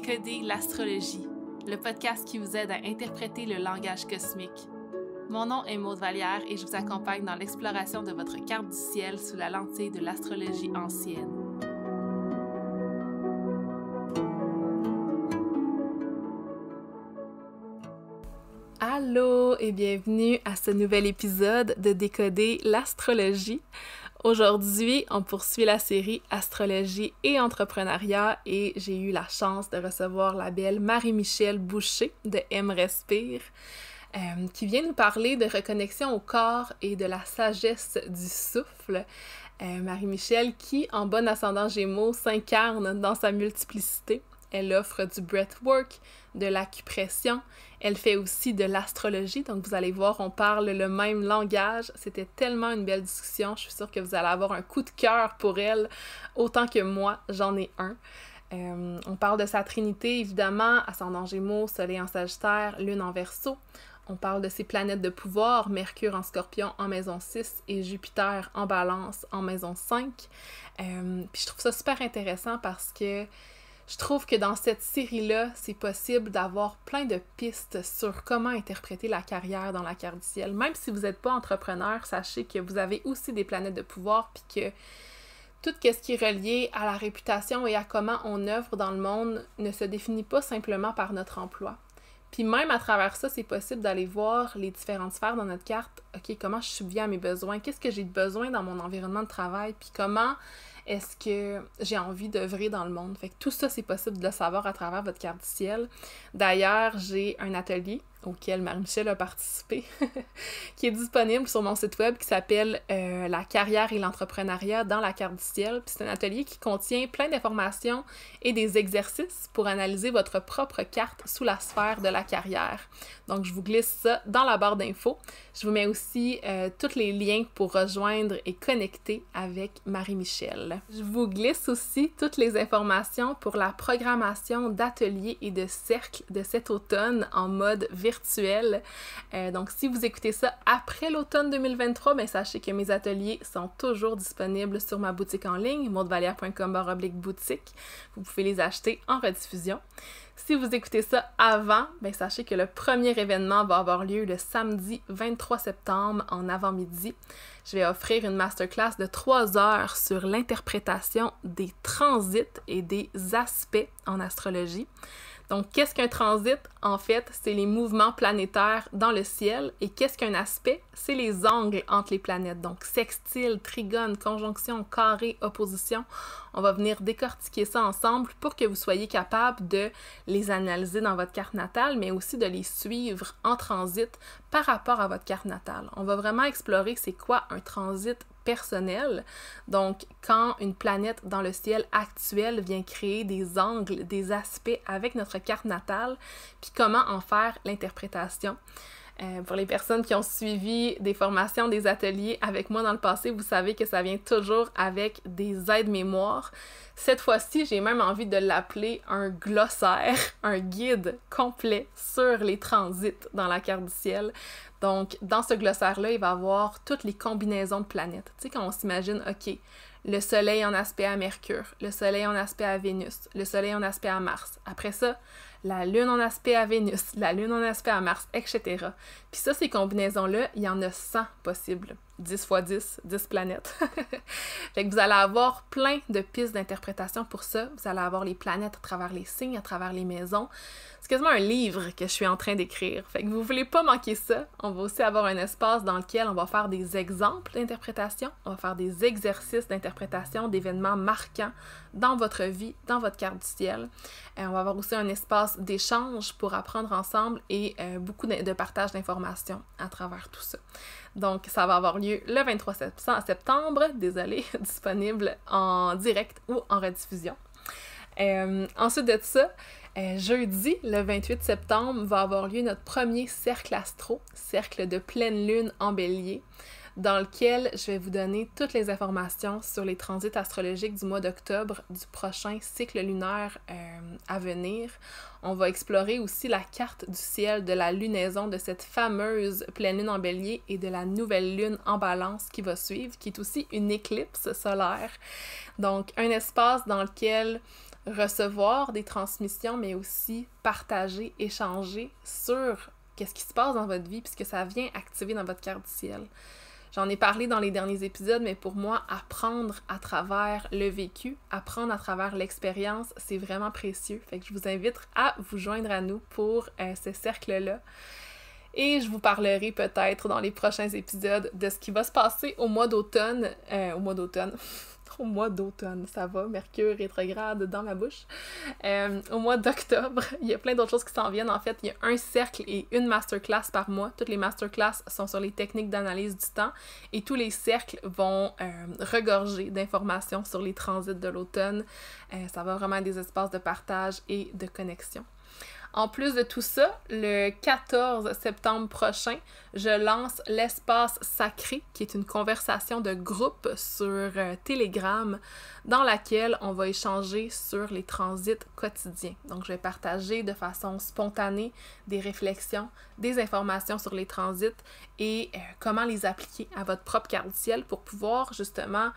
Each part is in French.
Décoder l'astrologie, le podcast qui vous aide à interpréter le langage cosmique. Mon nom est Maude Vallière et je vous accompagne dans l'exploration de votre carte du ciel sous la lentille de l'astrologie ancienne. Allô et bienvenue à ce nouvel épisode de Décoder l'astrologie. Aujourd'hui, on poursuit la série Astrologie et entrepreneuriat et j'ai eu la chance de recevoir la belle Marie-Michelle Boucher de M Respire qui vient nous parler de reconnexion au corps et de la sagesse du souffle. Marie-Michelle qui, en bon ascendant Gémeaux, s'incarne dans sa multiplicité. Elle offre du breathwork, de l'acupression. Elle fait aussi de l'astrologie. Donc, vous allez voir, on parle le même langage. C'était tellement une belle discussion. Je suis sûre que vous allez avoir un coup de cœur pour elle, autant que moi, j'en ai un. On parle de sa trinité, évidemment, ascendant Gémeaux, Soleil en Sagittaire, Lune en Verseau. On parle de ses planètes de pouvoir, Mercure en Scorpion en maison 6 et Jupiter en Balance en maison 5. Puis je trouve ça super intéressant parce que je trouve que dans cette série-là, c'est possible d'avoir plein de pistes sur comment interpréter la carrière dans la carte du ciel. Même si vous n'êtes pas entrepreneur, sachez que vous avez aussi des planètes de pouvoir puis que tout ce qui est relié à la réputation et à comment on œuvre dans le monde ne se définit pas simplement par notre emploi. Puis même à travers ça, c'est possible d'aller voir les différentes sphères dans notre carte. OK, comment je subviens à mes besoins? Qu'est-ce que j'ai de besoin dans mon environnement de travail? Puis comment est-ce que j'ai envie d'œuvrer dans le monde? Fait que tout ça, c'est possible de le savoir à travers votre carte du ciel. D'ailleurs, j'ai un atelier auquel Marie-Michelle a participé, qui est disponible sur mon site web qui s'appelle La carrière et l'entrepreneuriat dans la carte du ciel. Puis c'est un atelier qui contient plein d'informations et des exercices pour analyser votre propre carte sous la sphère de la carrière. Donc, je vous glisse ça dans la barre d'infos. Je vous mets aussi tous les liens pour rejoindre et connecter avec Marie-Michelle. Je vous glisse aussi toutes les informations pour la programmation d'ateliers et de cercles de cet automne en mode virtuel. Donc, si vous écoutez ça après l'automne 2023, bien, sachez que mes ateliers sont toujours disponibles sur ma boutique en ligne, maudevalliere.com/boutique. Vous pouvez les acheter en rediffusion. Si vous écoutez ça avant, bien, sachez que le premier événement va avoir lieu le samedi 23 septembre en avant-midi. Je vais offrir une masterclass de 3 heures sur l'interprétation des transits et des aspects en astrologie. Donc, qu'est-ce qu'un transit? En fait, c'est les mouvements planétaires dans le ciel. Et qu'est-ce qu'un aspect? C'est les angles entre les planètes. Donc, sextile, trigone, conjonction, carré, opposition. On va venir décortiquer ça ensemble pour que vous soyez capable de les analyser dans votre carte natale, mais aussi de les suivre en transit par rapport à votre carte natale. On va vraiment explorer c'est quoi un transit personnel. Donc, quand une planète dans le ciel actuel vient créer des angles, des aspects avec notre carte natale, puis comment en faire l'interprétation. Pour les personnes qui ont suivi des formations, des ateliers avec moi dans le passé, vous savez que ça vient toujours avec des aides-mémoires. Cette fois-ci, j'ai même envie de l'appeler un glossaire, un guide complet sur les transits dans la carte du ciel. Donc, dans ce glossaire-là, il va y avoir toutes les combinaisons de planètes. Tu sais, quand on s'imagine, OK, le Soleil en aspect à Mercure, le Soleil en aspect à Vénus, le Soleil en aspect à Mars. Après ça, la Lune en aspect à Vénus, la Lune en aspect à Mars, etc. Puis ça, ces combinaisons-là, il y en a 100 possibles. 10 x 10, 10 planètes. Fait que vous allez avoir plein de pistes d'interprétation pour ça. Vous allez avoir les planètes à travers les signes, à travers les maisons. C'est quasiment un livre que je suis en train d'écrire. Fait que vous voulez pas manquer ça. On va aussi avoir un espace dans lequel on va faire des exemples d'interprétation. On va faire des exercices d'interprétation d'événements marquants dans votre vie, dans votre carte du ciel. On va avoir aussi un espace d'échange pour apprendre ensemble et beaucoup de partage d'informations à travers tout ça. Donc, ça va avoir lieu le 23 septembre, désolé, disponible en direct ou en rediffusion. Ensuite de ça, jeudi, le 28 septembre, va avoir lieu notre premier cercle astro, cercle de pleine lune en bélier, dans lequel je vais vous donner toutes les informations sur les transits astrologiques du mois d'octobre du prochain cycle lunaire à venir. On va explorer aussi la carte du ciel de la lunaison de cette fameuse pleine lune en bélier et de la nouvelle lune en balance qui va suivre, qui est aussi une éclipse solaire. Donc, un espace dans lequel recevoir des transmissions, mais aussi partager, échanger sur qu'est-ce qui se passe dans votre vie, puisque ça vient activer dans votre carte du ciel. J'en ai parlé dans les derniers épisodes, mais pour moi, apprendre à travers le vécu, apprendre à travers l'expérience, c'est vraiment précieux. Fait que je vous invite à vous joindre à nous pour ce cercle-là. Et je vous parlerai peut-être dans les prochains épisodes de ce qui va se passer au mois d'automne. Au mois d'automne, ça va, Mercure rétrograde dans ma bouche. Au mois d'octobre, il y a plein d'autres choses qui s'en viennent. En fait, il y a un cercle et une masterclass par mois. Toutes les masterclass sont sur les techniques d'analyse du temps et tous les cercles vont regorger d'informations sur les transits de l'automne. Ça va vraiment être des espaces de partage et de connexion. En plus de tout ça, le 14 septembre prochain, je lance l'espace sacré, qui est une conversation de groupe sur Telegram, dans laquelle on va échanger sur les transits quotidiens. Donc, je vais partager de façon spontanée des réflexions, des informations sur les transits et comment les appliquer à votre propre carte du ciel pour pouvoir justement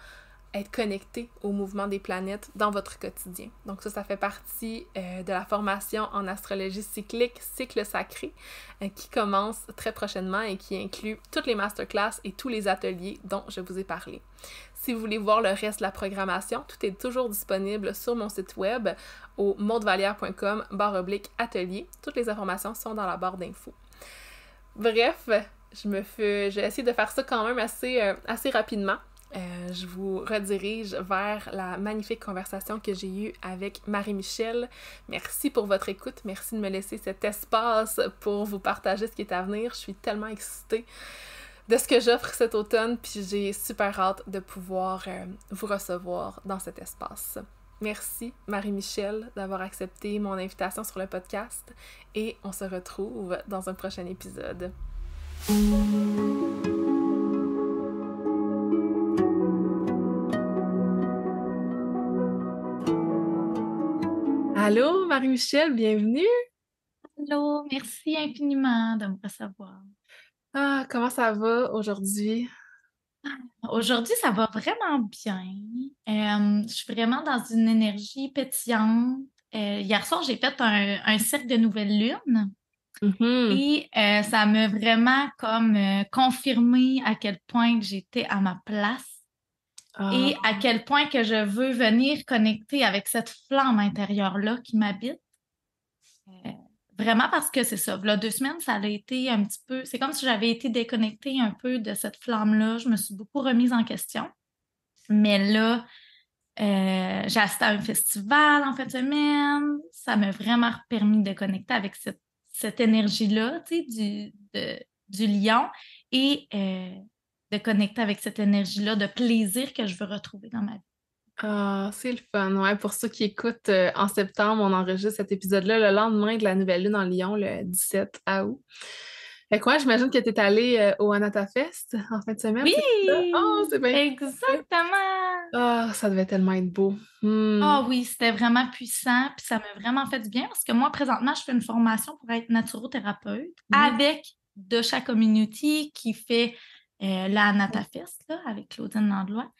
être connecté au mouvement des planètes dans votre quotidien. Donc ça fait partie de la formation en astrologie cyclique, cycle sacré, qui commence très prochainement et qui inclut toutes les masterclass et tous les ateliers dont je vous ai parlé. Si vous voulez voir le reste de la programmation, tout est toujours disponible sur mon site web au maudevalière.com/atelier. Toutes les informations sont dans la barre d'infos. Bref, j'ai essayé de faire ça quand même assez rapidement. Je vous redirige vers la magnifique conversation que j'ai eue avec Marie-Michel. Merci pour votre écoute. Merci de me laisser cet espace pour vous partager ce qui est à venir. Je suis tellement excitée de ce que j'offre cet automne, puis j'ai super hâte de pouvoir vous recevoir dans cet espace. Merci Marie-Michel d'avoir accepté mon invitation sur le podcast et on se retrouve dans un prochain épisode. Allô, Marie-Michel, bienvenue! Allô, merci infiniment de me recevoir. Ah, comment ça va aujourd'hui? Aujourd'hui, ça va vraiment bien. Je suis vraiment dans une énergie pétillante. Hier soir, j'ai fait un cercle de nouvelle lune et ça m'a vraiment comme confirmé à quel point que j'étais à ma place et à quel point que je veux venir connecter avec cette flamme intérieure-là qui m'habite. Vraiment parce que c'est ça. Là, 2 semaines, ça a été un petit peu... C'est comme si j'avais été déconnectée un peu de cette flamme-là. Je me suis beaucoup remise en question. Mais là, j'ai assisté à un festival en fin de semaine. Ça m'a vraiment permis de connecter avec cette énergie-là, tu sais, du lion et de connecter avec cette énergie-là de plaisir que je veux retrouver dans ma vie. Ah, c'est le fun. Ouais, pour ceux qui écoutent, en septembre, on enregistre cet épisode-là le lendemain de la nouvelle lune en Lion, le 17 août. Fait que ouais, j'imagine que t'es allée au Anata Fest en fin de semaine, Oui, c'est ça? Oh, c'est bien cool. exactement! Ah, ça devait tellement être beau. Ah oui, c'était vraiment puissant, puis ça m'a vraiment fait du bien parce que moi, présentement, je fais une formation pour être naturothérapeute avec Dosha Community qui fait la Anatafest là, avec Claudine Landlois.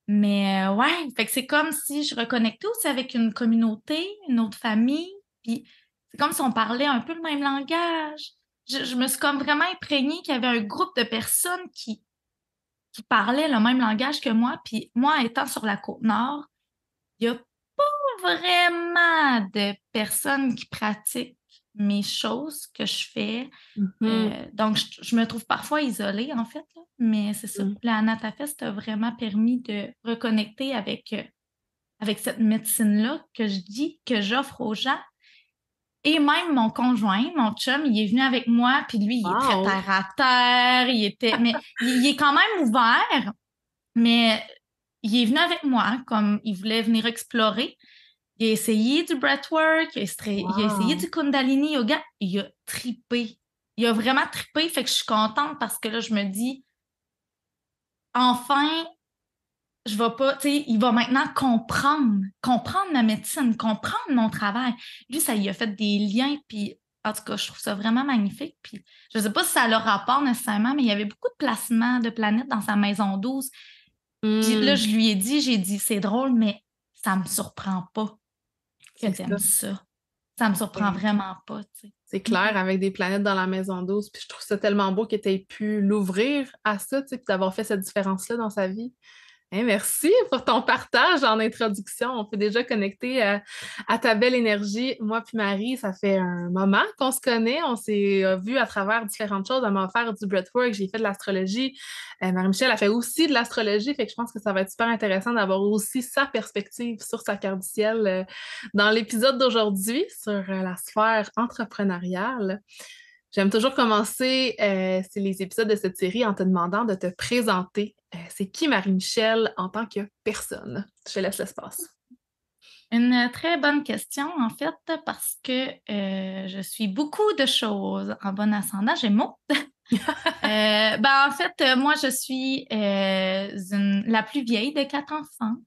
Mais ouais, fait que c'est comme si je reconnectais aussi avec une communauté, une autre famille, puis c'est comme si on parlait un peu le même langage. Je me suis comme vraiment imprégnée qu'il y avait un groupe de personnes qui parlaient le même langage que moi, puis moi, étant sur la Côte-Nord, il y a vraiment de personnes qui pratiquent mes choses que je fais. Donc, je me trouve parfois isolée, en fait, là. Mais c'est ça. La Anatafest a vraiment permis de reconnecter avec cette médecine-là que je dis, que j'offre aux gens. Et même mon conjoint, mon chum, il est venu avec moi, puis lui, il est très terre à terre, mais il est quand même ouvert, mais il est venu avec moi, comme il voulait venir explorer. Il a essayé du breathwork, il a essayé du Kundalini Yoga, il a trippé. Il a vraiment trippé, fait que je suis contente parce que là, je me dis, enfin, je vais pas, tu sais, il va maintenant comprendre ma médecine, comprendre mon travail. Lui, ça lui a fait des liens, puis en tout cas, je trouve ça vraiment magnifique. Puis je sais pas si ça a le rapport nécessairement, mais il y avait beaucoup de placements de planètes dans sa maison 12. Puis là, je lui ai dit, j'ai dit, c'est drôle, mais ça me surprend pas. que C'est t'aimes ça. ça. Ça me surprend vraiment pas, tu sais. C'est clair, avec des planètes dans la maison 12. Puis je trouve ça tellement beau que tu aies pu l'ouvrir à ça, tu sais, puis d'avoir fait cette différence-là dans sa vie. Hein, merci pour ton partage en introduction. On peut déjà connecter à ta belle énergie. Moi puis Marie, ça fait un moment qu'on se connaît. On s'est vu à travers différentes choses. Elle m'a offert du breathwork, j'ai fait de l'astrologie. Marie-Michel a fait aussi de l'astrologie, fait que je pense que ça va être super intéressant d'avoir aussi sa perspective sur sa carte du ciel dans l'épisode d'aujourd'hui sur la sphère entrepreneuriale. J'aime toujours commencer c'est les épisodes de cette série en te demandant de te présenter. C'est qui Marie-Michel en tant que personne? Je te laisse l'espace. Une très bonne question, en fait, parce que je suis beaucoup de choses en bon ascendant Gémeaux. En fait, moi, je suis la plus vieille de 4 enfants.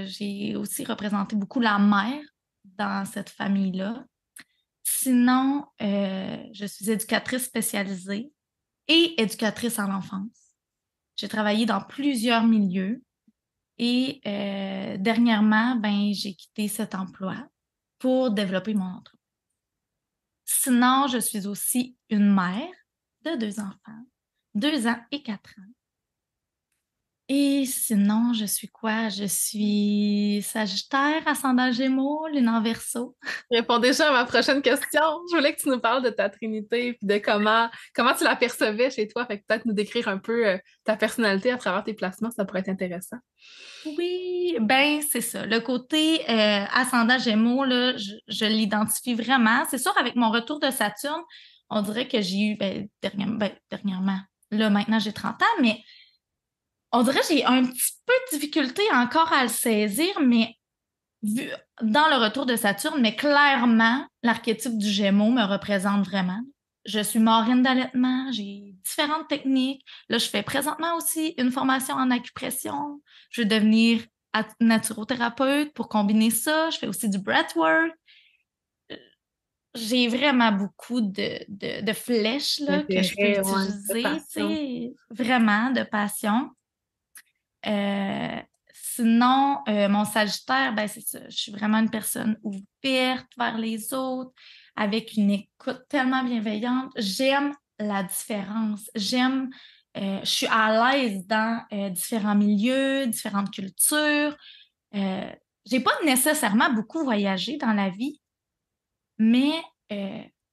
J'ai aussi représenté beaucoup la mère dans cette famille-là. Sinon, je suis éducatrice spécialisée et éducatrice en l'enfance. J'ai travaillé dans plusieurs milieux et dernièrement, j'ai quitté cet emploi pour développer mon entreprise. Sinon, je suis aussi une mère de 2 enfants, 2 ans et 4 ans. Et sinon, je suis quoi? Je suis Sagittaire, ascendant Gémeaux, lune en Verseau. Réponds déjà à ma prochaine question. Je voulais que tu nous parles de ta trinité et de comment tu la percevais chez toi. Fait que peut-être nous décrire un peu ta personnalité à travers tes placements, ça pourrait être intéressant. Oui, c'est ça. Le côté ascendant Gémeaux, là, je l'identifie vraiment. C'est sûr, avec mon retour de Saturne, on dirait que j'ai eu, dernièrement, là, maintenant, j'ai 30 ans, mais on dirait que j'ai un petit peu de difficulté encore à le saisir, mais vu dans le retour de Saturne, mais clairement, l'archétype du Gémeaux me représente vraiment. Je suis marraine d'allaitement, j'ai différentes techniques. Là, je fais présentement aussi une formation en acupression. Je veux devenir naturothérapeute pour combiner ça. Je fais aussi du breathwork. J'ai vraiment beaucoup de flèches là, que je peux D'intérêt, ouais, de utiliser, tu passion. sais, vraiment de passion. Euh, Sinon, mon Sagittaire, c'est ça. Je suis vraiment une personne ouverte vers les autres, avec une écoute tellement bienveillante. J'aime la différence. Je suis à l'aise dans différents milieux, différentes cultures. J'ai pas nécessairement beaucoup voyagé dans la vie, mais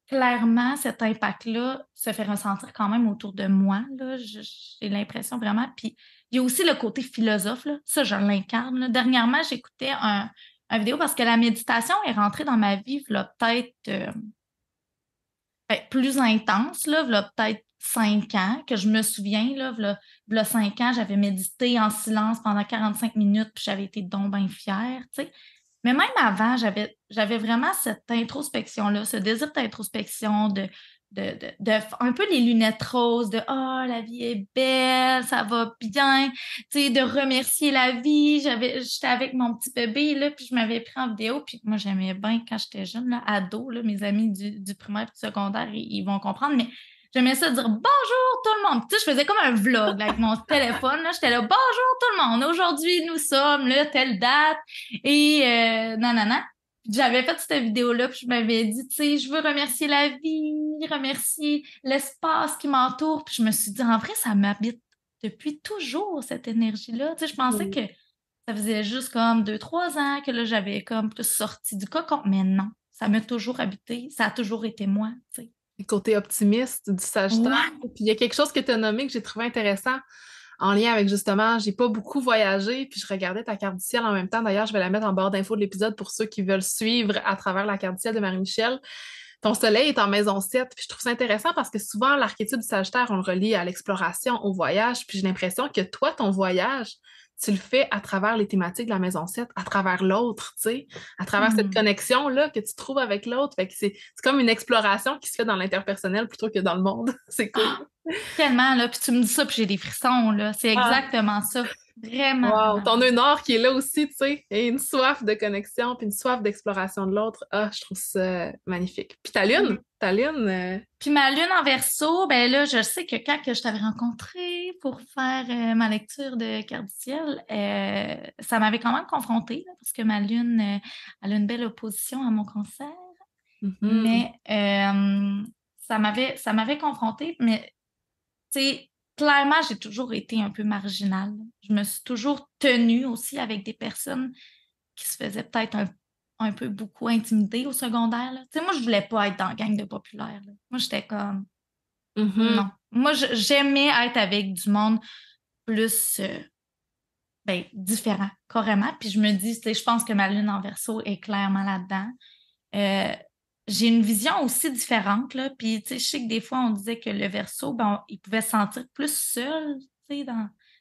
clairement, cet impact-là se fait ressentir quand même autour de moi. Là. J'ai l'impression vraiment. Puis il y a aussi le côté philosophe. Là. Ça, je l'incarne. Là. Dernièrement, j'écoutais un vidéo parce que la méditation est rentrée dans ma vie, là, peut-être plus intense, là, peut-être 5 ans, que je me souviens, là, 5 ans, j'avais médité en silence pendant 45 minutes, puis j'avais été donc bien fière, tu sais. Mais même avant, j'avais vraiment cette introspection-là, ce désir d'introspection, de un peu les lunettes roses, de «Ah, la vie est belle, ça va bien», tu sais, de remercier la vie. J'étais avec mon petit bébé, là, puis je m'avais pris en vidéo, puis moi, j'aimais bien quand j'étais jeune, là, ado, là, mes amis du primaire et du secondaire, ils vont comprendre, mais j'aimais ça dire bonjour tout le monde. Tu sais, je faisais comme un vlog là, avec mon téléphone. Là, j'étais là, bonjour tout le monde. Aujourd'hui, nous sommes là, telle date. Et nanana. J'avais fait cette vidéo-là, puis je m'avais dit, tu sais, je veux remercier la vie, remercier l'espace qui m'entoure. Puis je me suis dit, en vrai, ça m'habite depuis toujours, cette énergie-là. Tu sais, je pensais que ça faisait juste comme 2, 3 ans que là, j'avais comme plus sorti du cocon. Mais non, ça m'a toujours habité. Ça a toujours été moi, tu sais. Le côté optimiste du Sagittaire. Ouais. Puis il y a quelque chose que tu as nommé que j'ai trouvé intéressant en lien avec justement, j'ai pas beaucoup voyagé, puis je regardais ta carte du ciel en même temps. D'ailleurs, je vais la mettre en barre d'infos de l'épisode pour ceux qui veulent suivre à travers la carte du ciel de Marie-Michel. Ton soleil est en maison 7, puis je trouve ça intéressant parce que souvent, l'archétype du Sagittaire, on le relie à l'exploration, au voyage, puis j'ai l'impression que toi, ton voyage, tu le fais à travers les thématiques de la maison 7, à travers l'autre, tu sais, à travers cette connexion-là que tu trouves avec l'autre. Fait que c'est comme une exploration qui se fait dans l'interpersonnel plutôt que dans le monde. C'est cool. Ah, tellement, là. Puis tu me dis ça, puis j'ai des frissons, là. C'est Ah, exactement ça. Vraiment, Wow, vraiment, ton nœud vraiment. nord qui est là aussi, tu sais, et une soif de connexion, puis une soif d'exploration de l'autre. Ah, je trouve ça magnifique. Puis Mhm. ta lune, Puis ma lune en verso, ben là, je sais que quand que je t'avais rencontré pour faire ma lecture de carte du ciel, ça m'avait quand même confrontée, là, parce que ma lune, elle a une belle opposition à mon cancer. mhm, Mais ça m'avait confrontée, mais tu sais, clairement, j'ai toujours été un peu marginale. Je me suis toujours tenue aussi avec des personnes qui se faisaient peut-être un peu beaucoup intimider au secondaire, là. Tu sais, moi, je voulais pas être dans la gang de populaires, là. Moi, j'étais comme, non. mhm. Moi, j'aimais être avec du monde plus, ben, différent, carrément. Puis je me dis, tu sais, je pense que ma lune en verso est clairement là-dedans. Euh, j'ai une vision aussi différente, là. Puis, tu sais, je sais que des fois, on disait que le verso, ben, il pouvait se sentir plus seul, tu sais,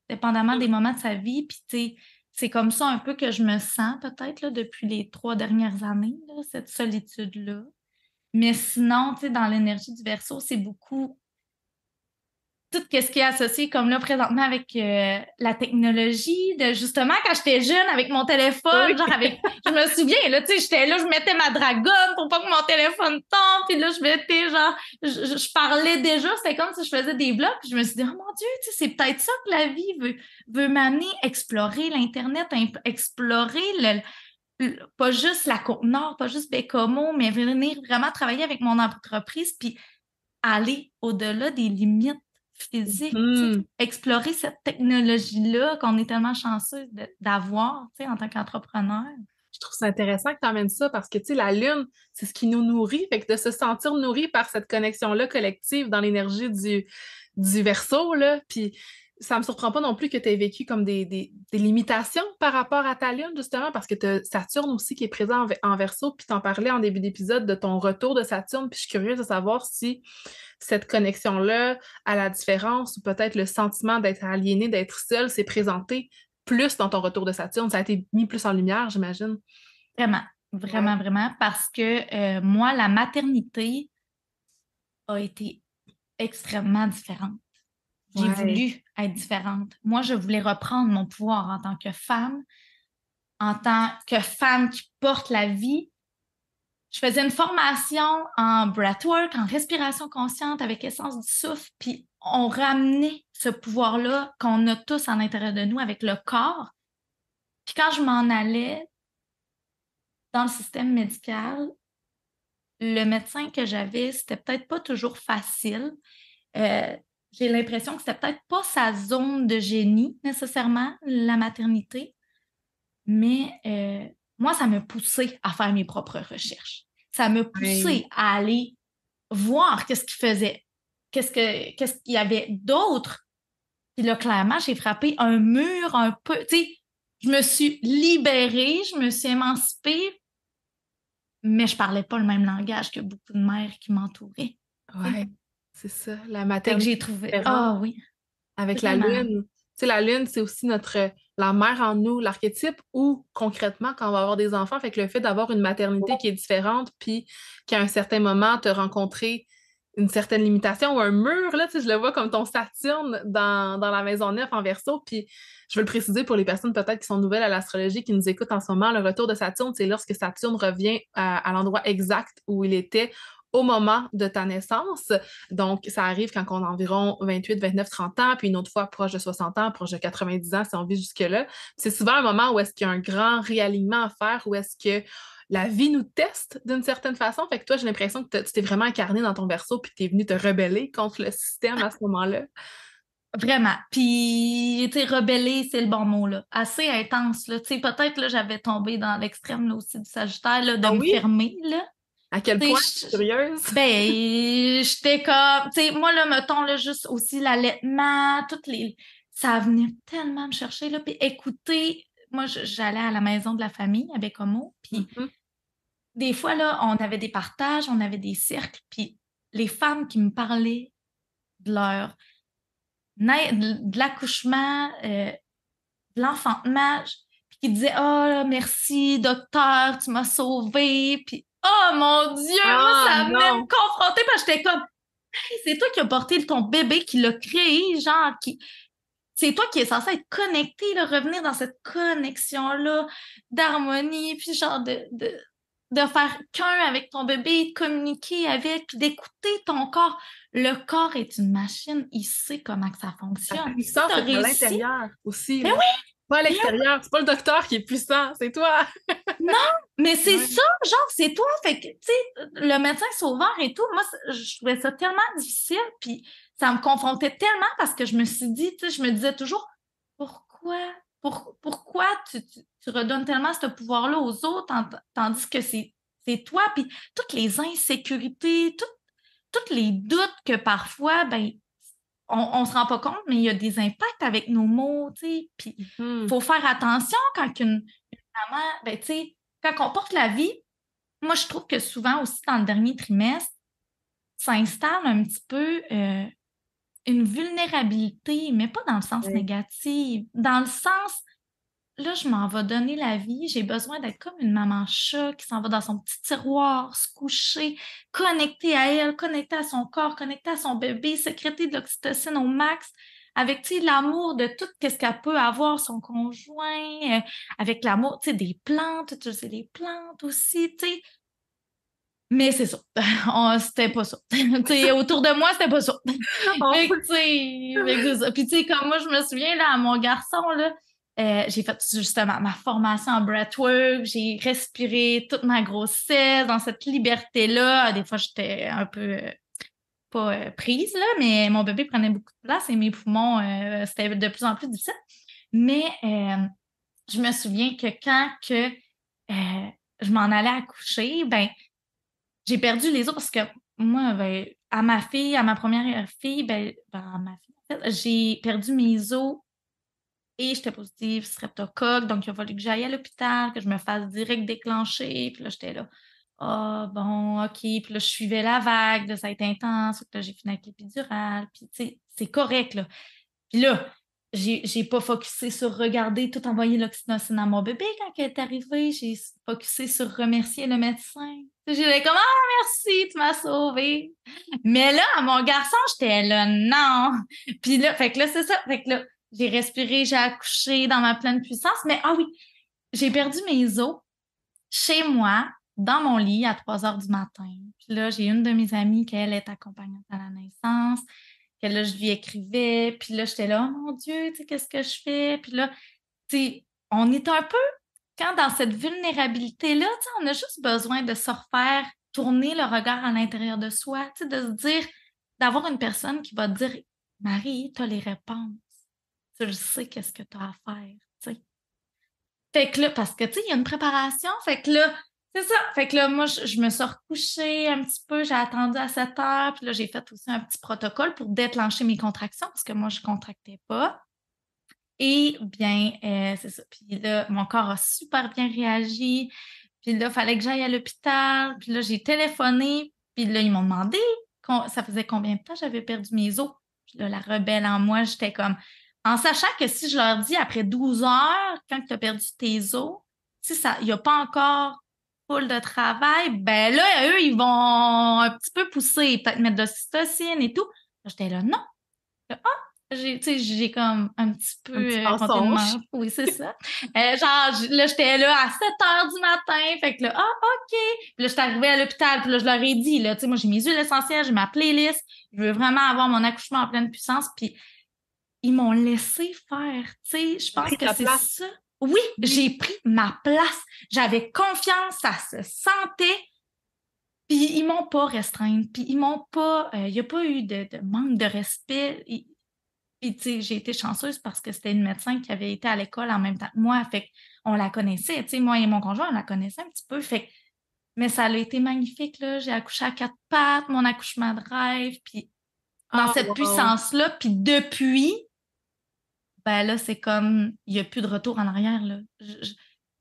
dépendamment des moments de sa vie. Puis, tu sais, c'est comme ça un peu que je me sens, peut-être, là, depuis les 3 dernières années, là, cette solitude-là. Mais sinon, tu sais, dans l'énergie du verso, c'est beaucoup tout ce qui est associé comme là présentement avec la technologie, de justement quand j'étais jeune avec mon téléphone, Oui. genre avec, je me souviens, là, tu sais, j'étais là, je mettais ma dragonne pour pas que mon téléphone tombe, puis là, je mettais genre, je parlais déjà, c'était comme si je faisais des vlogs, puis je me suis dit, oh mon Dieu, tu sais, c'est peut-être ça que la vie veut m'amener, explorer l'Internet, explorer pas juste la Côte-Nord, pas juste Bécomo, mais venir vraiment travailler avec mon entreprise, puis aller au-delà des limites physiques, tu sais, Mhm. explorer cette technologie-là qu'on est tellement chanceux d'avoir, tu sais, en tant qu'entrepreneur. Je trouve ça intéressant que tu emmènes ça parce que, tu sais, la lune, c'est ce qui nous nourrit. Fait que de se sentir nourri par cette connexion-là collective dans l'énergie du Verseau, là. Puis ça me surprend pas non plus que tu aies vécu comme des limitations par rapport à ta lune, justement, parce que tu as Saturne aussi qui est présent en Verseau. Puis t'en parlais en début d'épisode de ton retour de Saturne. Puis je suis curieuse de savoir si cette connexion-là à la différence ou peut-être le sentiment d'être aliéné, d'être seul, s'est présenté plus dans ton retour de Saturne. Ça a été mis plus en lumière, j'imagine. Vraiment, Ouais. vraiment, vraiment, parce que moi, la maternité a été extrêmement différente. J'ai Ouais. voulu être différente. Moi, je voulais reprendre mon pouvoir en tant que femme qui porte la vie. Je faisais une formation en breathwork, en respiration consciente avec essence du souffle, puis on ramenait ce pouvoir-là qu'on a tous en l'intérieur de nous avec le corps. Puis quand je m'en allais dans le système médical, le médecin que j'avais, c'était peut-être pas toujours facile. Euh, j'ai l'impression que c'était peut-être pas sa zone de génie nécessairement, la maternité, mais moi, ça m'a poussé à faire mes propres recherches. Ça m'a Ouais. poussé à aller voir qu'est-ce qu'il faisait, qu'est-ce qu'il y avait d'autre. Puis là, clairement, j'ai frappé un mur un peu, tu sais, je me suis libérée, je me suis émancipée, mais je parlais pas le même langage que beaucoup de mères qui m'entouraient. Tu sais. Ouais. C'est ça, la Fait que maternité j'ai trouvé, différente ah oui, avec la vraiment. lune. Tu sais, la lune, c'est aussi la mère en nous, l'archétype, ou concrètement, quand on va avoir des enfants, fait que le fait d'avoir une maternité qui est différente, puis qu'à un certain moment, te rencontrer une certaine limitation ou un mur, là, tu sais, je le vois comme ton Saturne dans la maison 9 en Verseau, puis je veux le préciser pour les personnes peut-être qui sont nouvelles à l'astrologie, qui nous écoutent en ce moment, le retour de Saturne, c'est lorsque Saturne revient à l'endroit exact où il était au moment de ta naissance. Donc, ça arrive quand on a environ 28, 29, 30 ans, puis une autre fois proche de 60 ans, proche de 90 ans si on vit jusque-là. C'est souvent un moment où est-ce qu'il y a un grand réalignement à faire, où est-ce que la vie nous teste d'une certaine façon. Fait que toi, j'ai l'impression que tu t'es vraiment incarné dans ton berceau puis tu es venu te rebeller contre le système à ce moment-là. Vraiment. Puis, tu sais, rebeller, c'est le bon mot, là. Assez intense, là. Tu sais, peut-être, là, j'avais tombé dans l'extrême, là, aussi, du Sagittaire, là, de Ah me oui? fermer, là. À quel Tu point? sais, Curieuse. ben, j'étais comme, tu sais, moi, là, mettons, là, juste aussi l'allaitement, toutes les... Ça venait tellement me chercher, là. Puis, écoutez, moi, j'allais à la maison de la famille avec Homo, puis Mhm. des fois, là, on avait des partages, on avait des cercles, puis les femmes qui me parlaient de leur de l'accouchement, de l'enfantement, puis qui disait oh merci docteur, tu m'as sauvée, puis oh mon Dieu, moi Ah ça venait me non! confronter parce que j'étais comme hey, c'est toi qui as porté ton bébé, qui l'a créé, genre qui, tu c'est toi qui es censé être connecté, là, revenir dans cette connexion-là d'harmonie, puis genre de faire qu'un avec ton bébé, de communiquer avec, puis d'écouter ton corps. Le corps est une machine, il sait comment que ça La fonctionne. Si puissance tu as est à réussi, l'intérieur aussi, mais là. oui, Pas à mais l'extérieur. C'est pas le docteur qui est puissant, c'est toi. non, mais c'est Ouais. ça, genre, c'est toi. Fait que, tu sais, le médecin sauveur et tout, moi, je trouvais ça tellement difficile, puis ça me confrontait tellement parce que je me suis dit, tu sais, je me disais toujours, pourquoi, pourquoi tu redonnes tellement ce pouvoir-là aux autres tandis que c'est toi, puis toutes les insécurités, tous les doutes que parfois, ben, on se rend pas compte, mais il y a des impacts avec nos mots, tu sais, puis il Hmm. faut faire attention quand une maman, ben, tu sais, quand on porte la vie, moi, je trouve que souvent aussi dans le dernier trimestre, ça installe un petit peu une vulnérabilité, mais pas dans le sens Ouais. négatif, dans le sens, là, je m'en vais donner la vie, j'ai besoin d'être comme une maman chat qui s'en va dans son petit tiroir, se coucher, connectée à elle, connectée à son corps, connectée à son bébé, sécréter de l'oxytocine au max, avec, tu sais, l'amour de tout ce qu'elle peut avoir, son conjoint, avec l'amour, tu sais, des plantes, utiliser les plantes aussi, tu sais. Mais c'est ça. C'était pas ça. Tu sais, autour de moi, c'était pas ça. On Fait que, peut- fait que c'est ça. Puis, tu sais, comme moi, je me souviens, là, à mon garçon, là, j'ai fait justement ma formation en breathwork, j'ai respiré toute ma grossesse dans cette liberté-là. Des fois, j'étais un peu pas prise, là, mais mon bébé prenait beaucoup de place et mes poumons, c'était de plus en plus difficile. Mais je me souviens que quand je m'en allais accoucher, ben, j'ai perdu les os parce que moi, ben, à ma fille, à ma première fille, à ma fille, en fait, j'ai perdu mes os et j'étais positive streptocoque. Donc, il a fallu que j'aille à l'hôpital, que je me fasse direct déclencher. Puis là, j'étais là, ah, bon, OK. Puis là, je suivais la vague, là, ça a été intense. Puis là, j'ai fini avec l'épidurale. Puis, tu sais, c'est correct, là. Puis là, j'ai pas focusé sur regarder, tout envoyer l'oxytocine à mon bébé quand elle est arrivée. J'ai focusé sur remercier le médecin. J'étais comme, ah, merci, tu m'as sauvée. Mais là, à mon garçon, j'étais là, non. Puis là, fait que là, c'est ça. Fait que là, j'ai respiré, j'ai accouché dans ma pleine puissance. Mais ah oui, j'ai perdu mes os chez moi, dans mon lit, à 3 heures du matin. Puis là, j'ai une de mes amies qui, elle, est accompagnante à la naissance que là, je lui écrivais, puis là, j'étais là, oh mon Dieu, tu sais, qu'est-ce que je fais? Puis là, tu sais, on est un peu, quand dans cette vulnérabilité-là, tu sais, on a juste besoin de se refaire tourner le regard à l'intérieur de soi, tu sais, de se dire, d'avoir une personne qui va te dire, Marie, tu as les réponses. Tu le sais, qu'est-ce que tu as à faire, tu sais. Fait que là, parce que, tu sais, il y a une préparation, fait que là, c'est ça. Fait que là, moi, je me suis recouchée un petit peu, j'ai attendu à 7 heures, puis là, j'ai fait aussi un petit protocole pour déclencher mes contractions, parce que moi, je contractais pas. Et bien, c'est ça. Puis là, mon corps a super bien réagi. Puis là, il fallait que j'aille à l'hôpital. Puis là, j'ai téléphoné. Puis là, ils m'ont demandé ça faisait combien de temps j'avais perdu mes os. Puis là, la rebelle en moi, j'étais comme... En sachant que si je leur dis après 12 heures, quand tu as perdu tes os, si ça, il n'y a pas encore full de travail, ben là, eux, ils vont un petit peu pousser, peut-être mettre de l'oxytocine et tout. Là, j'étais là, non. Là, tu sais, j'ai comme un petit peu Un petit compté de mensonge. mentir. Oui, c'est ça. Genre, là, j'étais là à 7 heures du matin. Fait que là, ah, OK. Puis là, j'étais arrivée à l'hôpital. Puis là, je leur ai dit, là, tu sais, moi, j'ai mes huiles essentielles, j'ai ma playlist. Je veux vraiment avoir mon accouchement en pleine puissance. Puis ils m'ont laissé faire. Tu sais, je T'as pense pris que ta c'est place. ça. Oui, Oui. j'ai pris ma place. J'avais confiance, ça se sentait. Puis ils m'ont pas restreinte. Puis ils m'ont pas... Il y a pas eu de manque de respect. Puis, tu sais, j'ai été chanceuse parce que c'était une médecin qui avait été à l'école en même temps que moi. Fait qu'on la connaissait. Tu sais, moi et mon conjoint, on la connaissait un petit peu. Fait mais ça a été magnifique, là. J'ai accouché à 4 pattes, mon accouchement de rêve. Puis, dans Oh, cette wow. puissance-là, puis depuis, ben là, c'est comme, il n'y a plus de retour en arrière, là. Je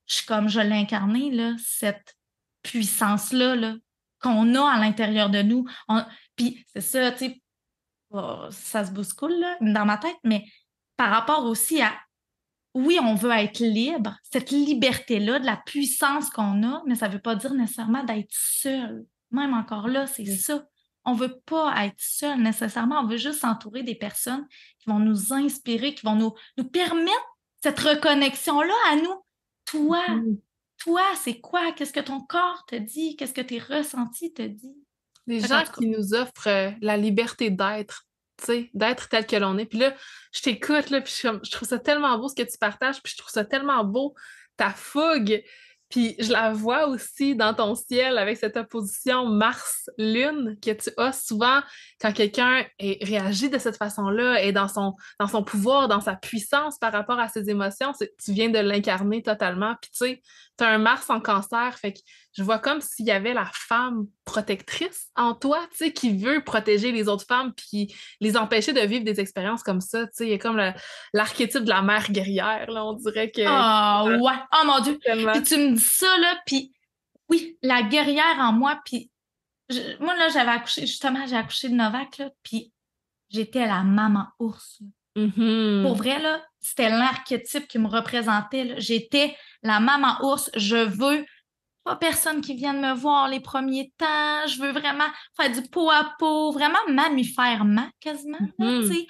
suis comme, je l'ai incarné, là, cette puissance-là, là, qu'on a à l'intérieur de nous. Puis, c'est ça, tu sais, ça se bouscule, là, dans ma tête, mais par rapport aussi à, oui, on veut être libre, cette liberté-là, de la puissance qu'on a, mais ça ne veut pas dire nécessairement d'être seul. Même encore là, c'est Oui. ça. on veut pas être seul nécessairement, on veut juste s'entourer des personnes qui vont nous inspirer, qui vont nous permettre cette reconnexion-là à nous. Toi, c'est quoi? Qu'est-ce que ton corps te dit? Qu'est-ce que tes ressentis te disent? Des Fait qu'en gens tout cas, qui nous offrent la liberté d'être, tu sais, d'être tel que l'on est. Puis là, je t'écoute, là, puis je trouve ça tellement beau ce que tu partages, puis je trouve ça tellement beau ta fougue. Puis je la vois aussi dans ton ciel avec cette opposition Mars-Lune que tu as souvent quand quelqu'un réagit de cette façon-là et dans son pouvoir, dans sa puissance par rapport à ses émotions. Tu viens de l'incarner totalement. Puis tu sais, tu as un Mars en cancer, fait que je vois comme s'il y avait la femme protectrice en toi, tu sais, qui veut protéger les autres femmes puis les empêcher de vivre des expériences comme ça. Tu sais, il y a comme l'archétype de la mère guerrière, là, on dirait que ah ouais, oh mon Dieu. tellement. Puis tu me dis ça, là, puis oui, la guerrière en moi, puis moi, là, j'avais accouché, justement, j'ai accouché de Novak, là, puis j'étais la maman ours, là. Pour Mhm. vrai, là, c'était l'archétype qui me représentait, là. J'étais la maman ours. Je veux pas personne qui vienne me voir les premiers temps. Je veux vraiment faire du pot à pot, vraiment mammifèrement, quasiment, là, tu Mhm. sais.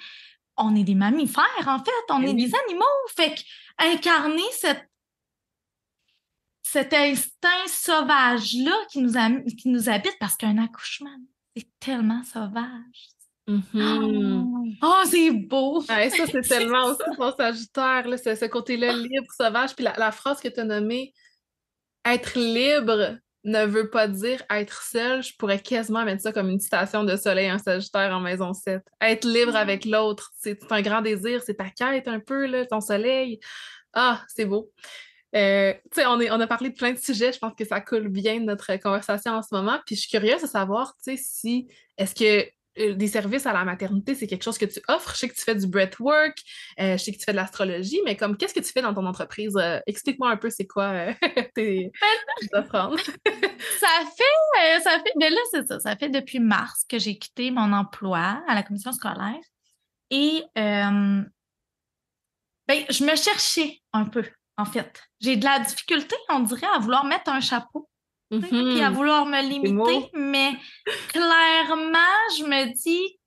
On est des mammifères, en fait. On Eh est des oui. animaux. Fait que incarner cet instinct sauvage-là qui nous habite, parce qu'un accouchement, c'est tellement sauvage. Mhm. Oh, c'est beau! Ouais, ça, c'est C'est tellement ça! aussi ton Sagittaire, là, ce côté-là libre, sauvage. Puis la phrase que tu as nommée, être libre ne veut pas dire être seul. Je pourrais quasiment mettre ça comme une citation de Soleil en Sagittaire en maison 7. Être libre avec l'autre, c'est un grand désir, c'est ta quête un peu, là, ton soleil. Ah, c'est beau. Tu sais, on a parlé de plein de sujets, je pense que ça coule bien de notre conversation en ce moment. Puis je suis curieuse de savoir, tu sais, si est-ce que des services à la maternité, c'est quelque chose que tu offres? Je sais que tu fais du breathwork, je sais que tu fais de l'astrologie, mais comme qu'est-ce que tu fais dans ton entreprise? Explique-moi un peu c'est quoi tes, tes offrandes. Mais là, c'est ça. Ça fait depuis mars que j'ai quitté mon emploi à la commission scolaire. Et ben, je me cherchais un peu, en fait. J'ai de la difficulté, on dirait, à vouloir mettre un chapeau, tu sais, puis à Mhm. vouloir me C'est limiter, mots. mais clairement, je me dis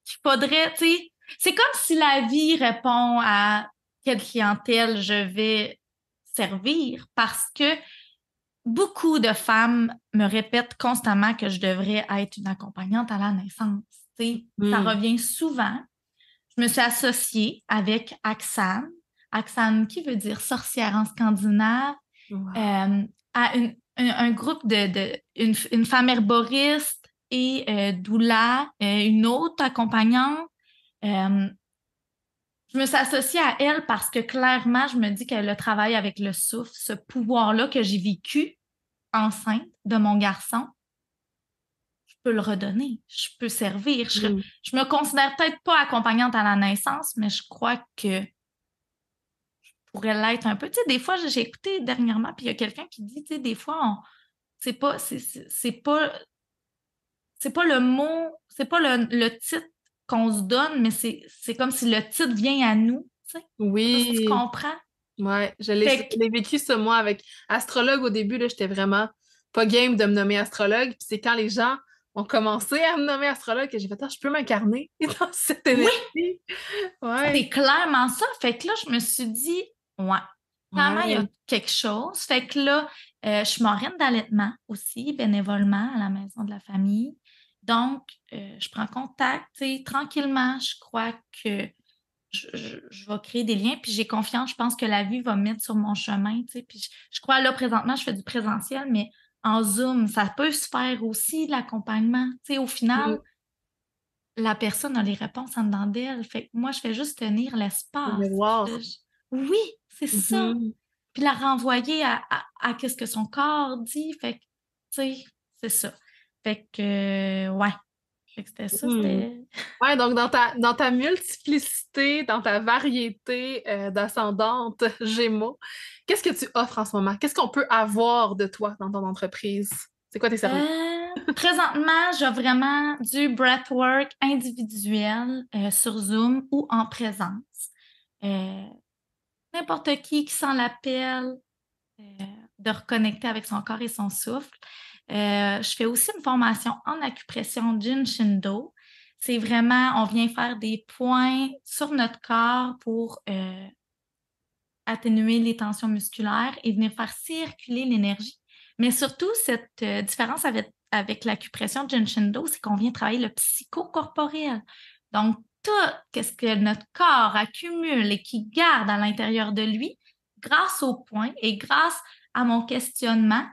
qu'il faudrait, tu sais, c'est comme si la vie répond à quelle clientèle je vais servir, parce que beaucoup de femmes me répètent constamment que je devrais être une accompagnante à la naissance. Tu sais, ça Mhm. revient souvent. Je me suis associée avec Aksan. Aksan, qui veut dire sorcière en scandinave, Wow. euh, à un groupe une femme herboriste et doula, une autre accompagnante. Euh, je me suis associée à elle parce que clairement, je me dis que le travail avec le souffle, ce pouvoir-là que j'ai vécu enceinte de mon garçon, je peux le redonner, je peux servir. Mhm. Je me considère peut-être pas accompagnante à la naissance, mais je crois que pourrait l'être un peu. Tu sais, des fois, j'ai écouté dernièrement, puis il y a quelqu'un qui dit, tu sais, des fois, c'est pas, c'est pas le mot, c'est pas le titre qu'on se donne, mais c'est comme si le titre vient à nous, tu sais. Je sais pas si tu Oui. comprends. Ouais, je Fait que, l'ai vécu ce mois avec astrologue au début, là, j'étais vraiment pas game de me nommer astrologue. Puis c'est quand les gens ont commencé à me nommer astrologue que j'ai fait, ah, je peux m'incarner dans cette oui, énergie. Ouais, c'est clairement ça. Fait que là, je me suis dit, ouais, clairement, il y a ouais. quelque chose. Fait que là, je suis marraine d'allaitement aussi, bénévolement à la maison de la famille. Donc, je prends contact, tu sais, tranquillement, je crois que je vais créer des liens, puis j'ai confiance, je pense que la vie va me mettre sur mon chemin, tu sais, puis je crois, là, présentement, je fais du présentiel, mais en Zoom, ça peut se faire aussi, l'accompagnement. Tu sais, au final, Mm. la personne a les réponses en dedans d'elle. Fait que moi, je fais juste tenir Le l'espace. miroir. Oui, c'est ça. Mhm. Puis la renvoyer à qu'est-ce que son corps dit. Fait que, tu sais, c'est ça. Fait que, ouais. Fait que c'était ça, Mhm. c'était... Ouais, donc dans ta multiplicité, dans ta variété d'ascendante Gémeaux, qu'est-ce que tu offres en ce moment? Qu'est-ce qu'on peut avoir de toi dans ton entreprise? C'est quoi tes services? Présentement, j'ai vraiment du breathwork individuel sur Zoom ou en présence. Euh, N'importe qui sent l'appel euh, de reconnecter avec son corps et son souffle. Je fais aussi une formation en acupression Jin Shindo. C'est vraiment, on vient faire des points sur notre corps pour atténuer les tensions musculaires et venir faire circuler l'énergie. Mais surtout, cette différence avec l'acupression Jin Shindo, c'est qu'on vient travailler le psychocorporel. Donc, tout ce que notre corps accumule et qui garde à l'intérieur de lui, grâce aux points et grâce à mon questionnement,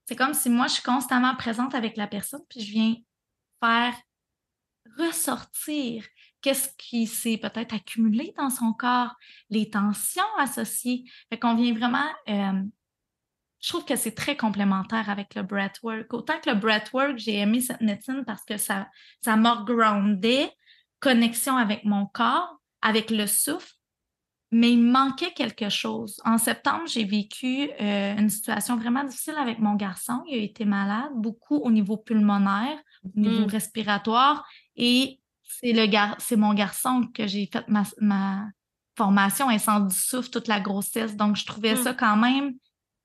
c'est comme si moi, je suis constamment présente avec la personne, puis je viens faire ressortir qu'est-ce qui s'est peut-être accumulé dans son corps, les tensions associées. Fait qu'on vient vraiment... je trouve que c'est très complémentaire avec le breathwork. Autant que le breathwork, j'ai aimé cette médecine parce que ça m'a groundé, connexion avec mon corps, avec le souffle, mais il me manquait quelque chose. En septembre, j'ai vécu une situation vraiment difficile avec mon garçon. Il a été malade, beaucoup au niveau pulmonaire, au niveau respiratoire, et c'est mon garçon que j'ai fait ma formation incendie du souffle toute la grossesse. Donc, je trouvais ça quand même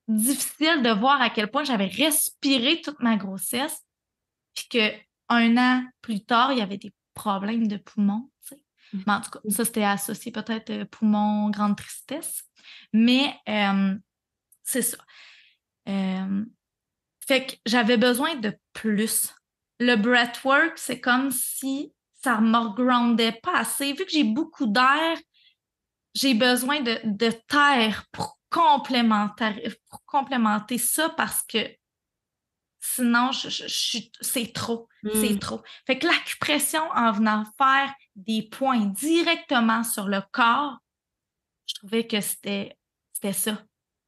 difficile de voir à quel point j'avais respiré toute ma grossesse, puis qu'un an plus tard, il y avait des problèmes de poumons, tu sais. Mais en tout cas, ça, c'était associé peut-être poumon, grande tristesse. Mais c'est ça. Fait que j'avais besoin de plus. Le breathwork, c'est comme si ça ne me groundait pas assez. Vu que j'ai beaucoup d'air, j'ai besoin de terre pour complémenter ça parce que sinon, c'est trop. C'est trop. Fait que l'acupression, en venant faire des points directement sur le corps, je trouvais que c'était ça.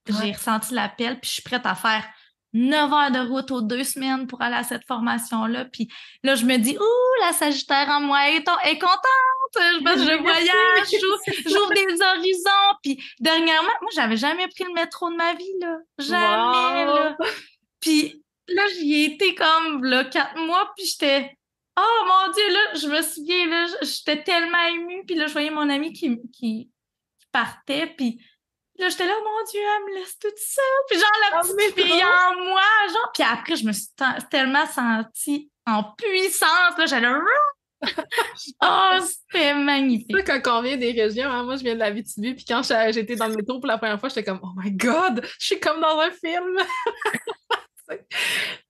J'ai ressenti l'appel, puis je suis prête à faire 9 heures de route aux 2 semaines pour aller à cette formation-là. Puis là, je me dis, ouh, la Sagittaire en moi est contente. Je voyage, j'ouvre des horizons. Puis dernièrement, moi, j'avais jamais pris le métro de ma vie, là. Jamais, là. Puis là, j'y ai été comme là, 4 mois, puis j'étais... Oh mon Dieu, là, je me souviens, là, j'étais tellement émue. Puis là, je voyais mon ami qui partait, puis là, j'étais là, oh mon Dieu, elle me laisse toute seule. Puis genre, la petite fille en moi, genre. Puis après, je me suis tellement sentie en puissance, là, j'allais... Oh, c'était magnifique. C'est ça, quand on vient des régions, hein, moi, je viens de la Abitibi, puis quand j'étais dans le métro pour la première fois, j'étais comme, oh my God, je suis comme dans un film.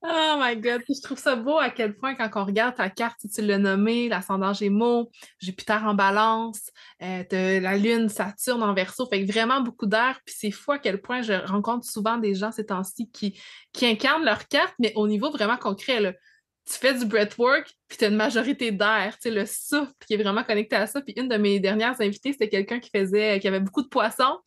Oh my God, puis je trouve ça beau à quel point quand on regarde ta carte, tu l'as nommé, l'ascendant Gémeaux, Jupiter en Balance, t'as la Lune, Saturne en Verseau, fait que vraiment beaucoup d'air, puis c'est fou à quel point je rencontre souvent des gens ces temps-ci qui incarnent leur carte, mais au niveau vraiment concret, là. Tu fais du breathwork, puis tu as une majorité d'air, tu sais, le souffle qui est vraiment connecté à ça. Puis une de mes dernières invitées, c'était quelqu'un qui avait beaucoup de poissons,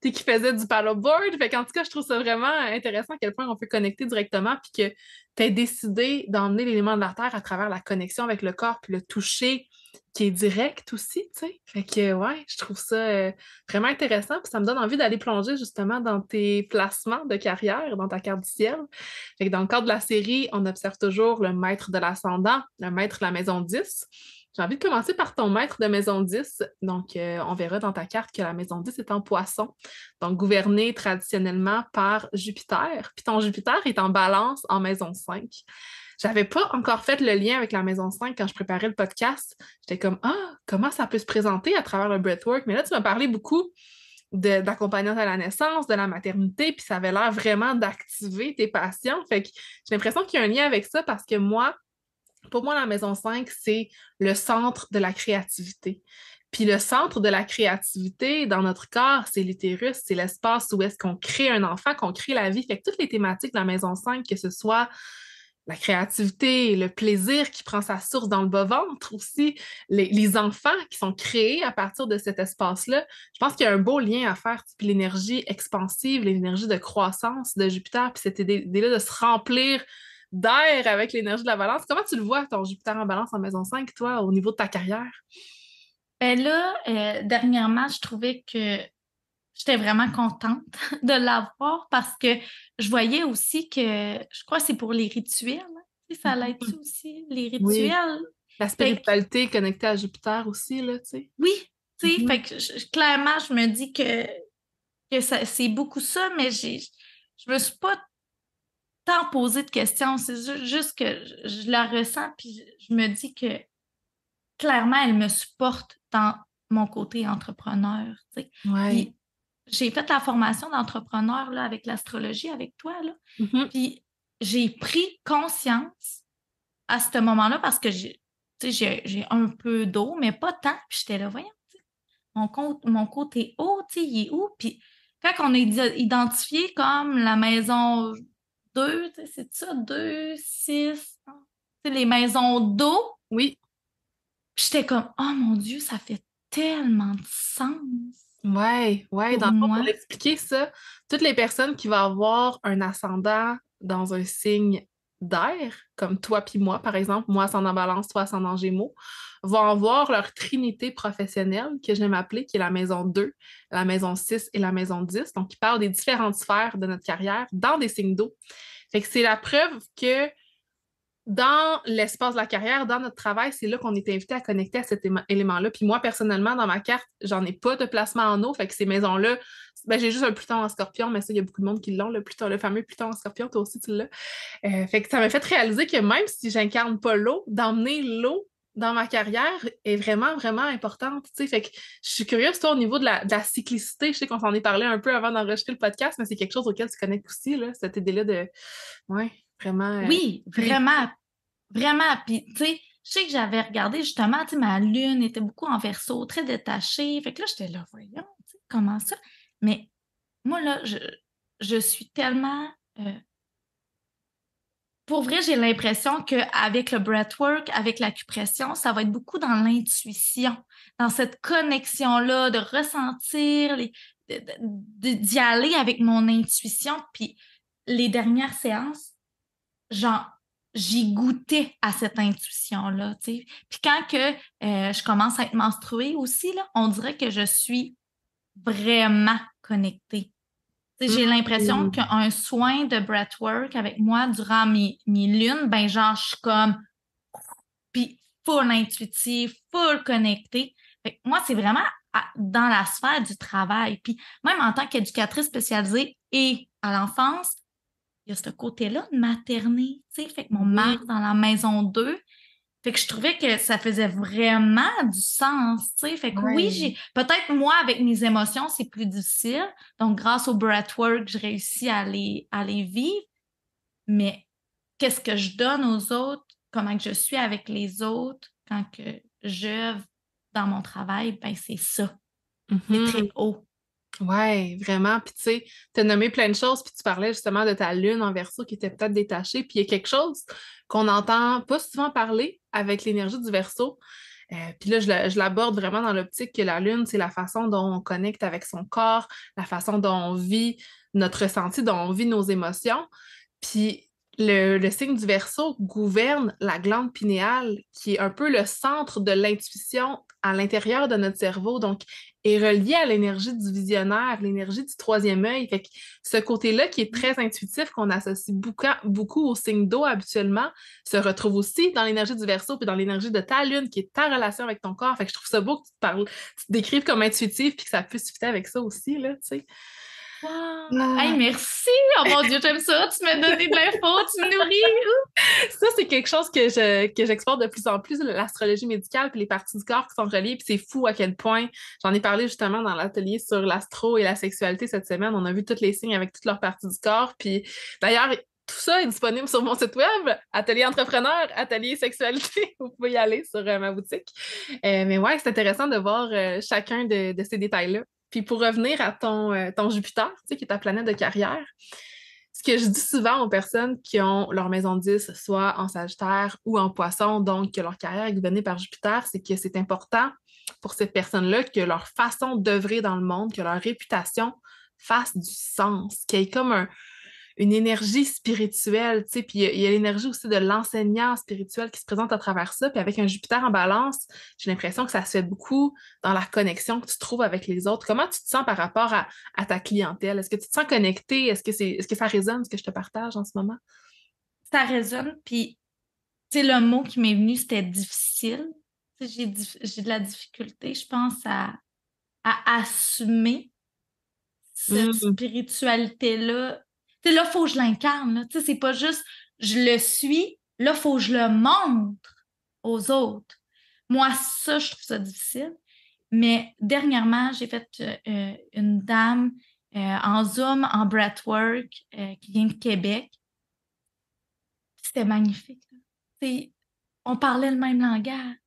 puis qui faisait du paddleboard. Fait qu'en tout cas, je trouve ça vraiment intéressant à quel point on peut connecter directement, puis que tu as décidé d'emmener l'élément de la Terre à travers la connexion avec le corps, puis le toucher qui est direct aussi, tu sais. Fait que, ouais, je trouve ça vraiment intéressant, puis ça me donne envie d'aller plonger justement dans tes placements de carrière, dans ta carte du ciel. Fait que dans le cadre de la série, on observe toujours le maître de l'ascendant, le maître de la maison 10. J'ai envie de commencer par ton maître de maison 10. Donc, on verra dans ta carte que la maison 10 est en poisson, donc gouvernée traditionnellement par Jupiter. Puis ton Jupiter est en balance en maison 5. J'avais pas encore fait le lien avec la maison 5 quand je préparais le podcast. J'étais comme, ah, comment ça peut se présenter à travers le breathwork? Mais là, tu m'as parlé beaucoup d'accompagnante à la naissance, de la maternité, puis ça avait l'air vraiment d'activer tes passions. Fait que j'ai l'impression qu'il y a un lien avec ça parce que pour moi, la maison 5, c'est le centre de la créativité. Puis le centre de la créativité dans notre corps, c'est l'utérus, c'est l'espace où est-ce qu'on crée un enfant, qu'on crée la vie. Fait que toutes les thématiques de la maison 5, que ce soit la créativité, le plaisir qui prend sa source dans le bas-ventre aussi, les enfants qui sont créés à partir de cet espace-là. Je pense qu'il y a un beau lien à faire, puis l'énergie expansive, l'énergie de croissance de Jupiter, puis cette idée-là de se remplir d'air avec l'énergie de la balance. Comment tu le vois, ton Jupiter en balance en maison 5, toi, au niveau de ta carrière? Ben là, dernièrement, je trouvais que j'étais vraiment contente de l'avoir parce que je voyais aussi que, je crois que c'est pour les rituels, hein. Tu sais, ça l'aide aussi, les Oui. rituels. La spiritualité connectée à Jupiter aussi, là, tu sais. Oui, tu sais, fait que clairement, je me dis que c'est beaucoup ça, mais je me suis pas tant posé de questions. C'est juste que je la ressens, puis je me dis que clairement, elle me supporte dans mon côté entrepreneur, tu sais. Ouais. Puis j'ai fait la formation d'entrepreneur là, avec l'astrologie avec toi, là. Mhm. Puis j'ai pris conscience à ce moment-là parce que j'ai un peu d'eau, mais pas tant. Puis j'étais là, voyons, tu sais, mon côté haut, tu sais, il est où? Puis quand on est identifié comme la maison 2, tu sais, c'est ça, 2, 6, tu sais, les maisons d'eau, Oui. puis j'étais comme, oh mon Dieu, ça fait tellement de sens Ouais. pour Dans le fond, pour moi. l'expliquer ça, toutes les personnes qui vont avoir un ascendant dans un signe d'air, comme toi puis moi, par exemple, moi ascendant Balance, toi ascendant Gémeaux, vont avoir leur trinité professionnelle, que j'aime appeler, qui est la maison 2, la maison 6 et la maison 10. Donc, qui parle des différentes sphères de notre carrière dans des signes d'eau. Fait que c'est la preuve que dans l'espace de la carrière, dans notre travail, c'est là qu'on est invité à connecter à cet élément-là. Puis moi, personnellement, dans ma carte, j'en ai pas de placement en eau. Fait que ces maisons-là, ben, j'ai juste un Pluton en Scorpion, mais ça, il y a beaucoup de monde qui l'ont, le Pluton, le fameux Pluton en Scorpion, toi aussi, tu l'as. Fait que ça m'a fait réaliser que même si j'incarne pas l'eau, d'emmener l'eau dans ma carrière est vraiment, vraiment importante, tu sais. Fait que je suis curieuse, toi, au niveau de la cyclicité, je sais qu'on s'en est parlé un peu avant d'enregistrer le podcast, mais c'est quelque chose auquel tu connectes aussi, là, cette idée-là de, ouais, vraiment, Oui, vraiment, vraiment. Puis, tu sais, je sais que j'avais regardé justement, tu sais, ma lune était beaucoup en verso, très détachée. Fait que là, j'étais là, voyons, tu sais, comment ça? Mais moi, là, je suis tellement. Pour vrai, j'ai l'impression qu'avec le breathwork, avec l'acupression, ça va être beaucoup dans l'intuition, dans cette connexion-là, de ressentir, d'y aller avec mon intuition. Puis les dernières séances, genre, j'y goûtais à cette intuition-là, tu sais. Puis quand que je commence à être menstruée aussi, là, on dirait que je suis vraiment connectée. Tu sais, j'ai l'impression mm, qu'un soin de breathwork avec moi durant mes lunes, ben genre, je suis comme, puis full intuitive, full connectée. Fait que moi, c'est vraiment dans la sphère du travail. Puis même en tant qu'éducatrice spécialisée et à l'enfance, il y a ce côté-là de materner, tu sais. Fait que mon oui, Mars dans la maison 2, fait que je trouvais que ça faisait vraiment du sens, tu sais. Fait que oui, ouais. peut-être moi, avec mes émotions, c'est plus difficile. Donc, grâce au breathwork, je réussis à les vivre. Mais qu'est-ce que je donne aux autres? Comment que je suis avec les autres quand que j'œuvre dans mon travail? Ben, c'est ça. C'est Mhm. très haut. Ouais, vraiment. Puis tu sais, tu as nommé plein de choses, puis tu parlais justement de ta lune en Verseau qui était peut-être détachée. Puis il y a quelque chose qu'on n'entend pas souvent parler avec l'énergie du Verseau. Puis là, je l'aborde vraiment dans l'optique que la lune, c'est la façon dont on connecte avec son corps, la façon dont on vit notre ressenti, dont on vit nos émotions. Puis le signe du Verseau gouverne la glande pinéale, qui est un peu le centre de l'intuition à l'intérieur de notre cerveau. Donc, est relié à l'énergie du visionnaire, l'énergie du troisième œil. Fait que ce côté-là qui est très intuitif, qu'on associe beaucoup au signe d'eau habituellement, se retrouve aussi dans l'énergie du Verseau puis dans l'énergie de ta lune, qui est ta relation avec ton corps. Fait que je trouve ça beau que tu te décrives comme intuitif puis que ça puisse fitter avec ça aussi, là, tu sais. Wow! Hey, Ah, merci! Oh mon Dieu, j'aime ça! Tu m'as donné de l'info, tu me nourris! ça, c'est quelque chose que j'explore de plus en plus, l'astrologie médicale puis les parties du corps qui sont reliées. Puis c'est fou à quel point, j'en ai parlé justement dans l'atelier sur l'astro et la sexualité cette semaine. On a vu tous les signes avec toutes leurs parties du corps. Puis d'ailleurs, tout ça est disponible sur mon site web, Atelier Entrepreneur, Atelier Sexualité. Vous pouvez y aller sur ma boutique. Mais ouais, c'est intéressant de voir chacun de ces détails-là. Puis pour revenir à ton Jupiter, tu sais, qui est ta planète de carrière, ce que je dis souvent aux personnes qui ont leur maison 10, soit en Sagittaire ou en Poisson, donc que leur carrière est gouvernée par Jupiter, c'est que c'est important pour ces personnes-là que leur façon d'œuvrer dans le monde, que leur réputation fasse du sens, qu'il y ait comme une énergie spirituelle, tu sais, puis il y a l'énergie aussi de l'enseignant spirituel qui se présente à travers ça, puis avec un Jupiter en balance, j'ai l'impression que ça se fait beaucoup dans la connexion que tu trouves avec les autres. Comment tu te sens par rapport à ta clientèle? Est-ce que tu te sens connecté? Est-ce que ça résonne, ce que je te partage en ce moment? Ça résonne, puis, tu sais, le mot qui m'est venu, c'était difficile. Tu sais, j'ai de la difficulté, je pense, à assumer cette Mm, spiritualité-là. Tu sais, là, il faut que je l'incarne, là. Tu sais, c'est pas juste je le suis, là, il faut que je le montre aux autres. Moi, ça, je trouve ça difficile. Mais dernièrement, j'ai fait une dame en Zoom, en breathwork, qui vient de Québec. C'était magnifique, là. C'est- on parlait le même langage.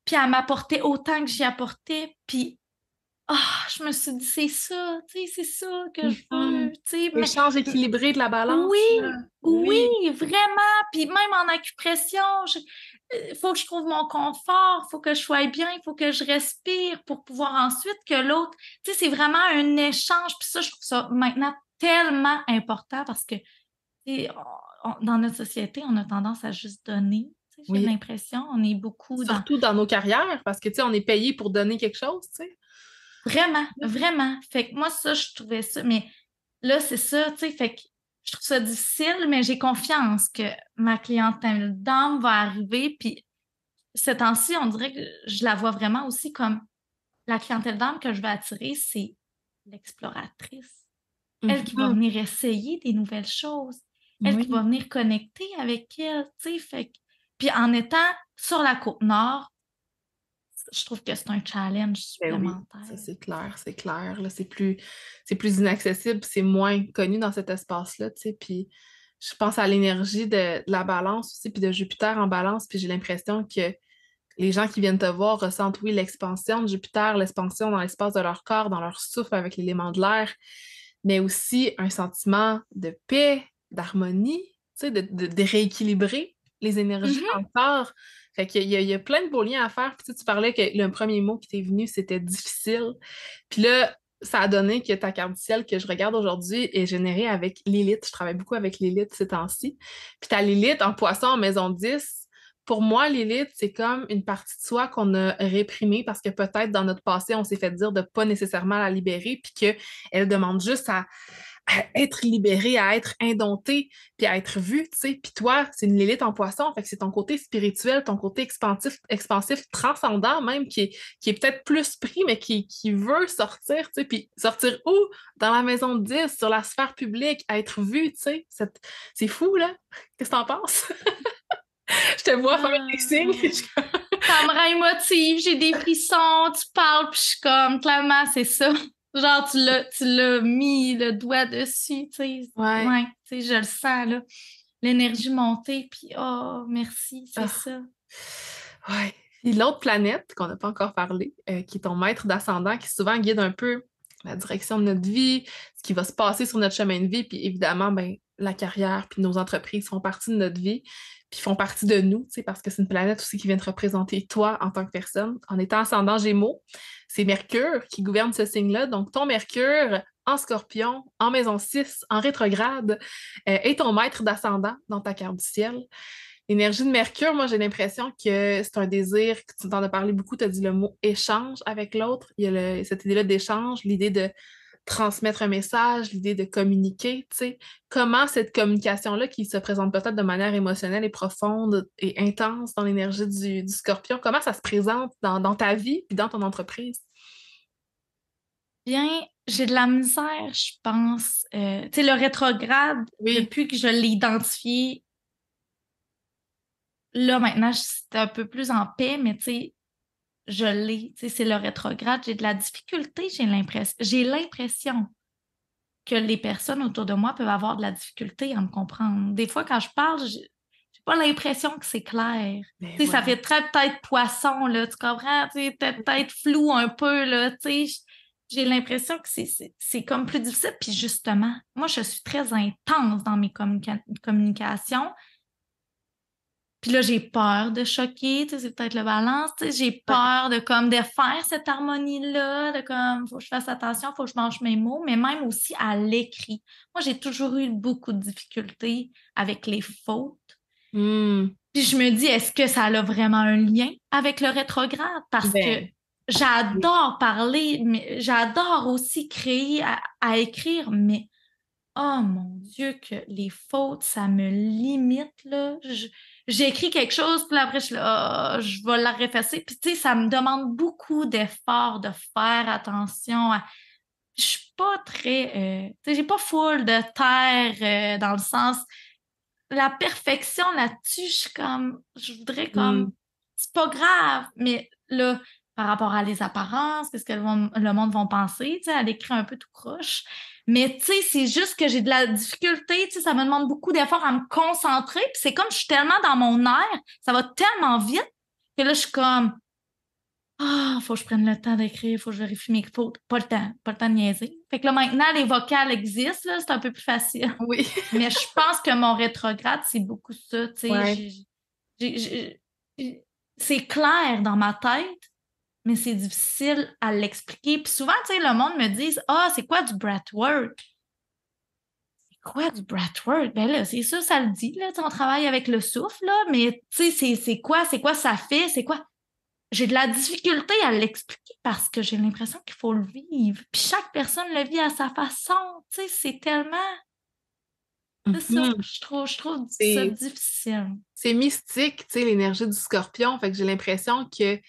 Puis elle m'apportait autant que j'y apportais. Puis je me suis dit, c'est ça, tu sais, c'est ça que je Mhm. veux, tu sais. Mais Échange équilibré de la balance, oui, là. oui, Oui. vraiment. Puis même en acupression, il faut que je trouve mon confort, il faut que je sois bien, il faut que je respire pour pouvoir ensuite que l'autre. Tu sais, c'est vraiment un échange. Puis ça, je trouve ça maintenant tellement important parce que tu sais, dans notre société, on a tendance à juste donner. Tu sais, j'ai Oui. l'impression, on est beaucoup dans. Surtout dans nos carrières, parce que, tu sais, on est payé pour donner quelque chose, tu sais. Vraiment, vraiment. Fait que moi, ça, je trouvais ça. Mais là, c'est ça, tu sais. Fait que je trouve ça difficile, mais j'ai confiance que ma clientèle d'âme va arriver. Puis, ce temps-ci, on dirait que je la vois vraiment aussi comme la clientèle d'âme que je vais attirer, c'est l'exploratrice. Elle qui va Mhm. venir essayer des nouvelles choses. Elle qui va Oui. venir connecter avec elle, tu sais. Fait que. Puis, en étant sur la Côte-Nord, je trouve que c'est un challenge Ben oui, ça supplémentaire. c'est clair, là, c'est plus inaccessible, c'est moins connu dans cet espace-là, tu sais, puis je pense à l'énergie de la balance aussi, puis de Jupiter en balance, puis j'ai l'impression que les gens qui viennent te voir ressentent, oui, l'expansion de Jupiter, l'expansion dans l'espace de leur corps, dans leur souffle avec l'élément de l'air, mais aussi un sentiment de paix, d'harmonie, tu sais, de rééquilibrer les énergies dans Mhm. le corps. Fait qu'il y a plein de beaux liens à faire. Puis tu parlais que le premier mot qui t'est venu, c'était difficile. Puis là, ça a donné que ta carte du ciel que je regarde aujourd'hui est générée avec Lilith. Je travaille beaucoup avec Lilith ces temps-ci. Puis ta Lilith en poisson en maison 10, pour moi, Lilith, c'est comme une partie de soi qu'on a réprimée parce que peut-être dans notre passé, on s'est fait dire de pas nécessairement la libérer, puis qu'elle demande juste à être libérée, à être indomptée, puis à être vue, tu sais. Puis toi, c'est une Lilith en poisson, fait que c'est ton côté spirituel, ton côté expansif, transcendant même, qui est peut-être plus pris, mais qui veut sortir, tu sais. Puis sortir où? Dans la maison de 10, sur la sphère publique, à être vue, tu sais. C'est fou, là. Qu'est-ce que t'en penses? Je te vois faire des signes. Ah, ça me rend émotive, j'ai des frissons, tu parles, puis je suis comme, clairement, c'est ça. Genre, tu l'as mis le doigt dessus, tu sais. Ouais. Ouais, tu sais, je le sens, là. L'énergie montée, puis oh, merci, c'est Ah, ça. ouais. Puis l'autre planète qu'on n'a pas encore parlé, qui est ton maître d'ascendant, qui souvent guide un peu la direction de notre vie, ce qui va se passer sur notre chemin de vie, puis évidemment, ben, la carrière, puis nos entreprises font partie de notre vie, puis font partie de nous, tu sais, parce que c'est une planète aussi qui vient te représenter toi en tant que personne. En étant ascendant Gémeaux, c'est Mercure qui gouverne ce signe-là. Donc, ton Mercure en Scorpion, en maison 6, en rétrograde, est ton maître d'ascendant dans ta carte du ciel. L'énergie de Mercure, moi, j'ai l'impression que c'est un désir, que tu t'en as parlé beaucoup, tu as dit le mot échange avec l'autre. Il y a cette idée-là d'échange, l'idée de transmettre un message, l'idée de communiquer, tu sais. Comment cette communication-là, qui se présente peut-être de manière émotionnelle et profonde et intense dans l'énergie du Scorpion, comment ça se présente dans ta vie puis dans ton entreprise? Bien, j'ai de la misère, je pense. Tu sais, le rétrograde, Oui, depuis que je l'ai identifié, là, maintenant, c'est un peu plus en paix, mais tu sais, je l'ai. Tu sais, c'est le rétrograde. J'ai de la difficulté, j'ai l'impression que les personnes autour de moi peuvent avoir de la difficulté à me comprendre. Des fois, quand je parle, j'ai pas l'impression que c'est clair. mais Tu sais, ça voilà. fait très peut-être poisson, là, tu comprends? Tu sais, peut-être flou un peu, là, tu sais. J'ai l'impression que c'est comme plus difficile. Puis justement, moi, je suis très intense dans mes communications. Puis là, j'ai peur de choquer, tu sais, c'est peut-être le balance, tu sais, j'ai Ouais. peur de comme de faire cette harmonie-là, de comme, faut que je fasse attention, faut que je mange mes mots, mais même aussi à l'écrit. Moi, j'ai toujours eu beaucoup de difficultés avec les fautes. Hmm. Puis je me dis, est-ce que ça a vraiment un lien avec le rétrograde? Parce que Ben, oui. j'adore parler, mais j'adore aussi créer, à écrire, mais oh mon Dieu, que les fautes, ça me limite, là. J'écris quelque chose, puis après, je suis là, ah, je vais la référer. Puis, tu sais, ça me demande beaucoup d'efforts de faire attention. Je suis pas très... tu sais, j'ai pas full de terre dans le sens... La perfection là-dessus, je suis comme... Je voudrais comme... C'est pas grave, mais là, par rapport à les apparences, qu'est-ce que le monde va penser, tu sais, elle écrit un peu tout croche. Mais tu sais, c'est juste que j'ai de la difficulté, tu sais, ça me demande beaucoup d'efforts à me concentrer, puis c'est comme je suis tellement dans mon air, ça va tellement vite, que là, je suis comme... Ah, faut que je prenne le temps d'écrire, faut que je vérifie mes fautes. Pas le temps de niaiser. Fait que là, maintenant, les vocales existent, là, c'est un peu plus facile. Oui. Mais je pense que mon rétrograde, c'est beaucoup ça, tu sais. Ouais. C'est clair dans ma tête, mais c'est difficile à l'expliquer. Puis souvent, tu sais, le monde me dit, ah, c'est quoi du breathwork? C'est quoi du breathwork? Ben là, c'est sûr, ça le dit, là, tu sais, on travaille avec le souffle, là, mais tu sais, c'est quoi ça fait? C'est quoi? J'ai de la difficulté à l'expliquer parce que j'ai l'impression qu'il faut le vivre. Puis chaque personne le vit à sa façon. Tu sais, c'est tellement... C'est ça, Mhm. je trouve ça C'est difficile. c'est mystique, tu sais, l'énergie du scorpion. Fait que j'ai l'impression qu'il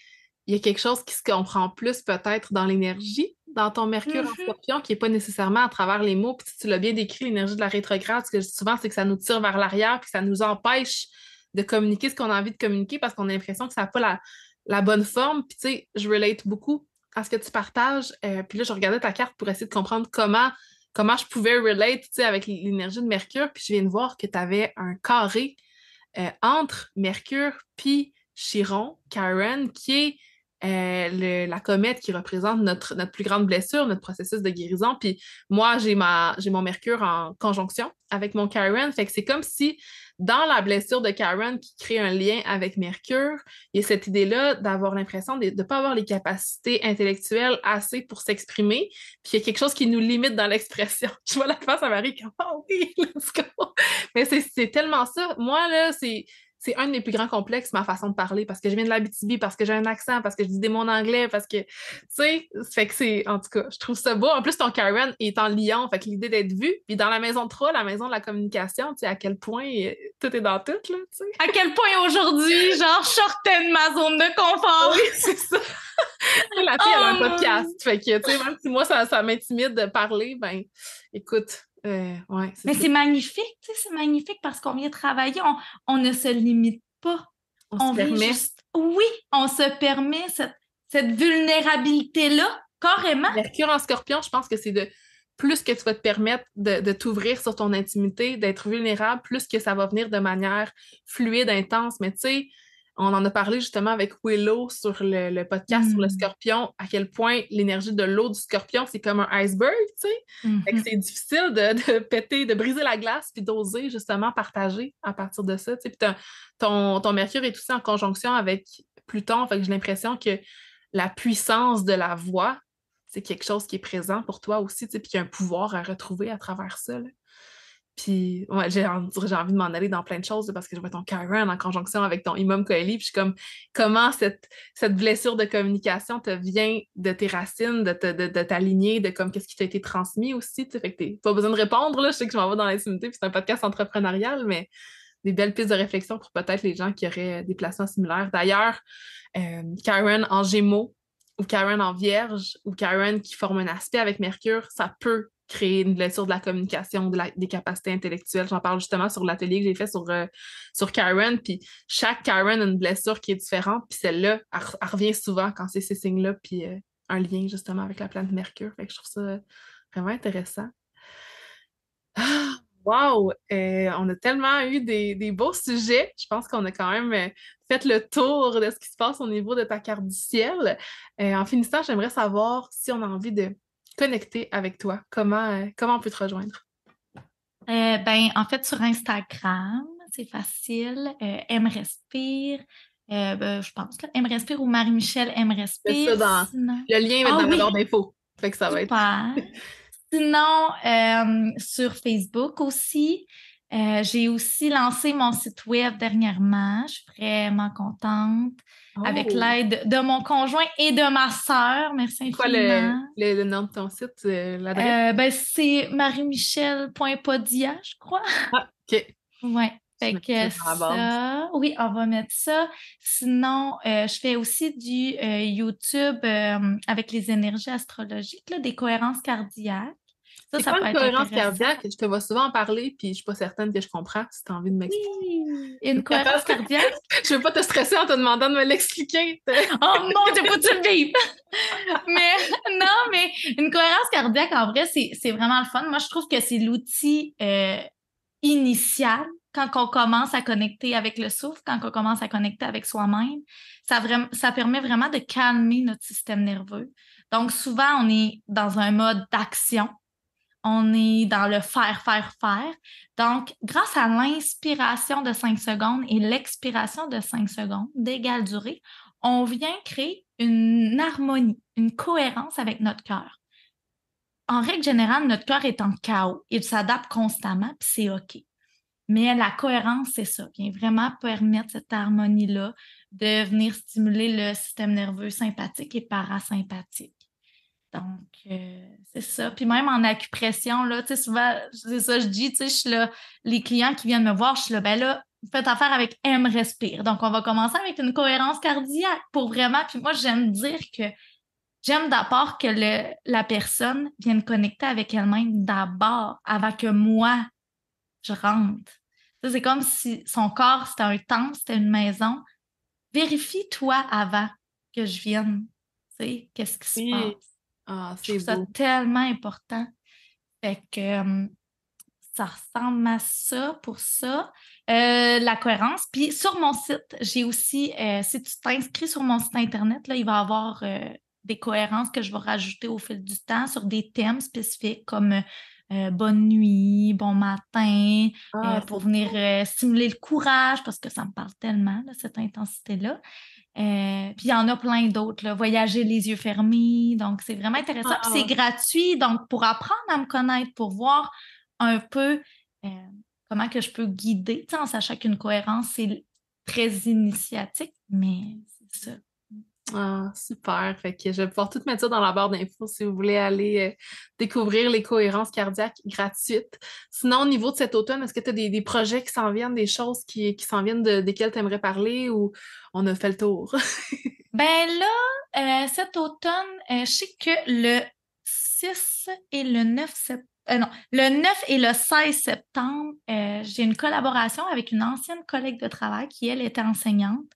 y a quelque chose qui se comprend plus peut-être dans l'énergie, dans ton Mercure en Mhm. scorpion, qui n'est pas nécessairement à travers les mots. Puis tu l'as bien décrit, l'énergie de la rétrograde, ce que je dis souvent, c'est que ça nous tire vers l'arrière, puis ça nous empêche de communiquer ce qu'on a envie de communiquer parce qu'on a l'impression que ça n'a pas la bonne forme. Puis tu sais, je relate beaucoup à ce que tu partages. Puis là, je regardais ta carte pour essayer de comprendre comment je pouvais relate, tu sais, avec l'énergie de Mercure. Puis je viens de voir que tu avais un carré entre Mercure puis Chiron, Chiron, qui est la comète qui représente notre plus grande blessure, notre processus de guérison. Puis moi, j'ai mon Mercure en conjonction avec mon Chiron. Fait que c'est comme si dans la blessure de Chiron qui crée un lien avec Mercure, il y a cette idée-là d'avoir l'impression de ne pas avoir les capacités intellectuelles assez pour s'exprimer. Puis il y a quelque chose qui nous limite dans l'expression. Je vois la face à Marie comme oh oui, let's go! Mais c'est tellement ça. Moi, là, c'est un de mes plus grands complexes, ma façon de parler, parce que je viens de l'Abitibi, parce que j'ai un accent, parce que je dis des mots en anglais, parce que, tu sais, fait que c'est, en tout cas, je trouve ça beau. En plus, ton Karen est en Lyon, fait que l'idée d'être vu, puis dans la maison 3, la maison de la communication, tu sais, à quel point tout est dans tout, là, tu sais. À quel point aujourd'hui, genre, je sortais de ma zone de confort. Oui, c'est ça. La fille, elle a un podcast, fait que, tu sais, même si moi, ça m'intimide de parler, ben, écoute, ouais, c'est Mais ça. c'est magnifique, tu sais, c'est magnifique parce qu'on vient travailler, on ne se limite pas. On se On vient permet. juste, oui, on se permet cette vulnérabilité-là, carrément. Mercure en scorpion, je pense que c'est de plus que tu vas te permettre de t'ouvrir sur ton intimité, d'être vulnérable, plus que ça va venir de manière fluide, intense. Mais tu sais, on en a parlé justement avec Willow sur le podcast sur le Mm. scorpion, à quel point l'énergie de l'eau du scorpion, c'est comme un iceberg, tu sais. Fait que Mhm. c'est difficile de péter, de briser la glace, puis d'oser justement partager à partir de ça. Tu sais. Puis ton Mercure est aussi en conjonction avec Pluton, fait que j'ai l'impression que la puissance de la voix, c'est quelque chose qui est présent pour toi aussi, tu sais, puis qu'il y a un pouvoir à retrouver à travers ça, là. Puis, ouais, j'ai envie de m'en aller dans plein de choses là, parce que je vois ton Chiron en conjonction avec ton Imam Coeli, puis je suis comme, comment cette blessure de communication te vient de tes racines, de ta lignée, de comme qu'est-ce qui t'a été transmis aussi, tu sais, fait que t'es pas besoin de répondre, là, je sais que je m'en vais dans l'intimité, puis c'est un podcast entrepreneurial, mais des belles pistes de réflexion pour peut-être les gens qui auraient des placements similaires. D'ailleurs, Chiron en Gémeaux ou Chiron en Vierge ou Chiron qui forme un aspect avec Mercure, ça peut créer une blessure de la communication, des capacités intellectuelles. J'en parle justement sur l'atelier que j'ai fait sur Chiron, puis chaque Chiron a une blessure qui est différente, puis celle-là, elle revient souvent quand c'est ces signes-là, puis un lien justement avec la planète Mercure. Fait que je trouve ça vraiment intéressant. Ah, wow! On a tellement eu des beaux sujets. Je pense qu'on a quand même fait le tour de ce qui se passe au niveau de ta carte du ciel. En finissant, j'aimerais savoir si on a envie de connecter avec toi. Comment on peut te rejoindre? Ben, en fait, sur Instagram, c'est facile. M Respire. Ben, je pense, là. M Respire ou Marie-Michel M C'est Respire. ça dans Sinon. le lien va être Ah dans la barre oui, d'infos. Fait que ça va être. super. Sinon, sur Facebook aussi. J'ai aussi lancé mon site web dernièrement. Je suis vraiment contente. Avec Oh! l'aide de mon conjoint et de ma sœur. Merci C'est quoi infiniment. le nom de ton site, l'adresse? Ben, c'est mariemichel.podia, je crois. Ah, OK. Ouais. Tu Fait mets que ça dans la base. ça, oui, on va mettre ça. Sinon, je fais aussi du YouTube avec les énergies astrologiques, là, des cohérences cardiaques. C'est Ça quoi peut une être cohérence intéressant. cardiaque? Je te vois souvent en parler, puis je suis pas certaine que je comprends si tu as envie de m'expliquer. Oui, Je une suis capable. cohérence cardiaque. Je veux pas te stresser en te demandant de me l'expliquer. Oh mon Dieu, faut-tu le vivre? Mais non, mais une cohérence cardiaque, en vrai, c'est vraiment le fun. Moi, je trouve que c'est l'outil initial quand on commence à connecter avec le souffle, quand on commence à connecter avec soi-même. Ça permet vraiment de calmer notre système nerveux. Donc, souvent, on est dans un mode d'action. On est dans le faire, faire, faire. Donc, grâce à l'inspiration de 5 secondes et l'expiration de 5 secondes d'égale durée, on vient créer une harmonie, une cohérence avec notre cœur. En règle générale, notre cœur est en chaos. Il s'adapte constamment, puis c'est OK. Mais la cohérence, c'est ça, vient vraiment permettre cette harmonie-là de venir stimuler le système nerveux sympathique et parasympathique. Donc, c'est ça. Puis même en acupression, là, tu sais, souvent, c'est ça, je dis, tu sais, je suis là, les clients qui viennent me voir, je suis là, ben là, faites affaire avec M Respire. Donc, on va commencer avec une cohérence cardiaque pour vraiment, puis moi, j'aime dire que j'aime d'abord que la personne vienne connecter avec elle-même d'abord, avant que moi, je rentre. Ça, c'est comme si son corps, c'était un temple, c'était une maison. Vérifie-toi avant que je vienne. Tu sais, qu'est-ce qui se passe? Oui. Ah, Je c'est trouve ça beau. tellement important. Fait que ça ressemble à ça pour ça. La cohérence. Puis sur mon site, j'ai aussi, si tu t'inscris sur mon site Internet, là, il va y avoir des cohérences que je vais rajouter au fil du temps sur des thèmes spécifiques comme bonne nuit, bon matin, Ah, pour c'est venir beau. stimuler le courage parce que ça me parle tellement, là, cette intensité-là. Puis il y en a plein d'autres, là. Voyager les yeux fermés. Donc, c'est vraiment intéressant. Puis c'est Ah, gratuit. Donc, pour apprendre à me connaître, pour voir un peu euh, comment que je peux guider, tu sais, en sachant qu'une cohérence, c'est très initiatique, mais c'est ça. ah, super. Fait que je vais pouvoir tout mettre ça dans la barre d'infos si vous voulez aller découvrir les cohérences cardiaques gratuites. Sinon, au niveau de cet automne, est-ce que tu as des projets qui s'en viennent, des choses qui s'en viennent desquelles tu aimerais parler ou on a fait le tour? Ben là, cet automne, je sais que le 6 et le 9 septembre, non, le 9 et le 16 septembre, j'ai une collaboration avec une ancienne collègue de travail qui, elle, était enseignante.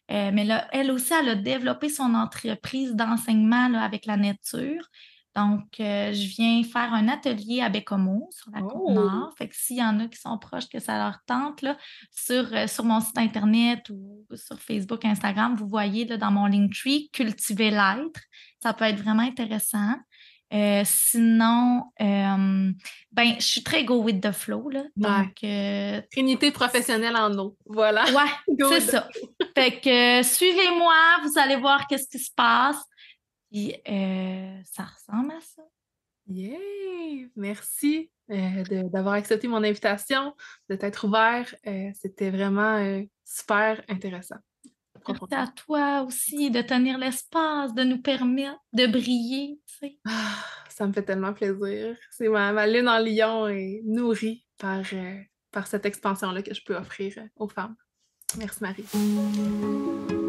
Mais là, elle aussi, elle a développé son entreprise d'enseignement là, avec la nature. Donc, je viens faire un atelier à Bécomo, sur la Oh! Côte-Nord. Fait que s'il y en a qui sont proches, que ça leur tente, là, sur mon site Internet ou sur Facebook, Instagram, vous voyez là, dans mon Linktree, cultiver l'être. Ça peut être vraiment intéressant. Sinon, ben, je suis très go with the flow, là. Ouais. Donc, Trinité professionnelle en eau. Voilà. ouais, Go c'est with the ça. flow. Fait que suivez-moi, vous allez voir qu'est-ce qui se passe. Puis, ça ressemble à ça. Yay! Merci d'avoir accepté mon invitation, de t'être ouvert. C'était vraiment super intéressant. Merci à toi aussi de tenir l'espace, de nous permettre de briller, tu sais. Ah, ça me fait tellement plaisir. C'est ma lune en lion est nourrie par cette expansion-là que je peux offrir aux femmes. Merci Marie.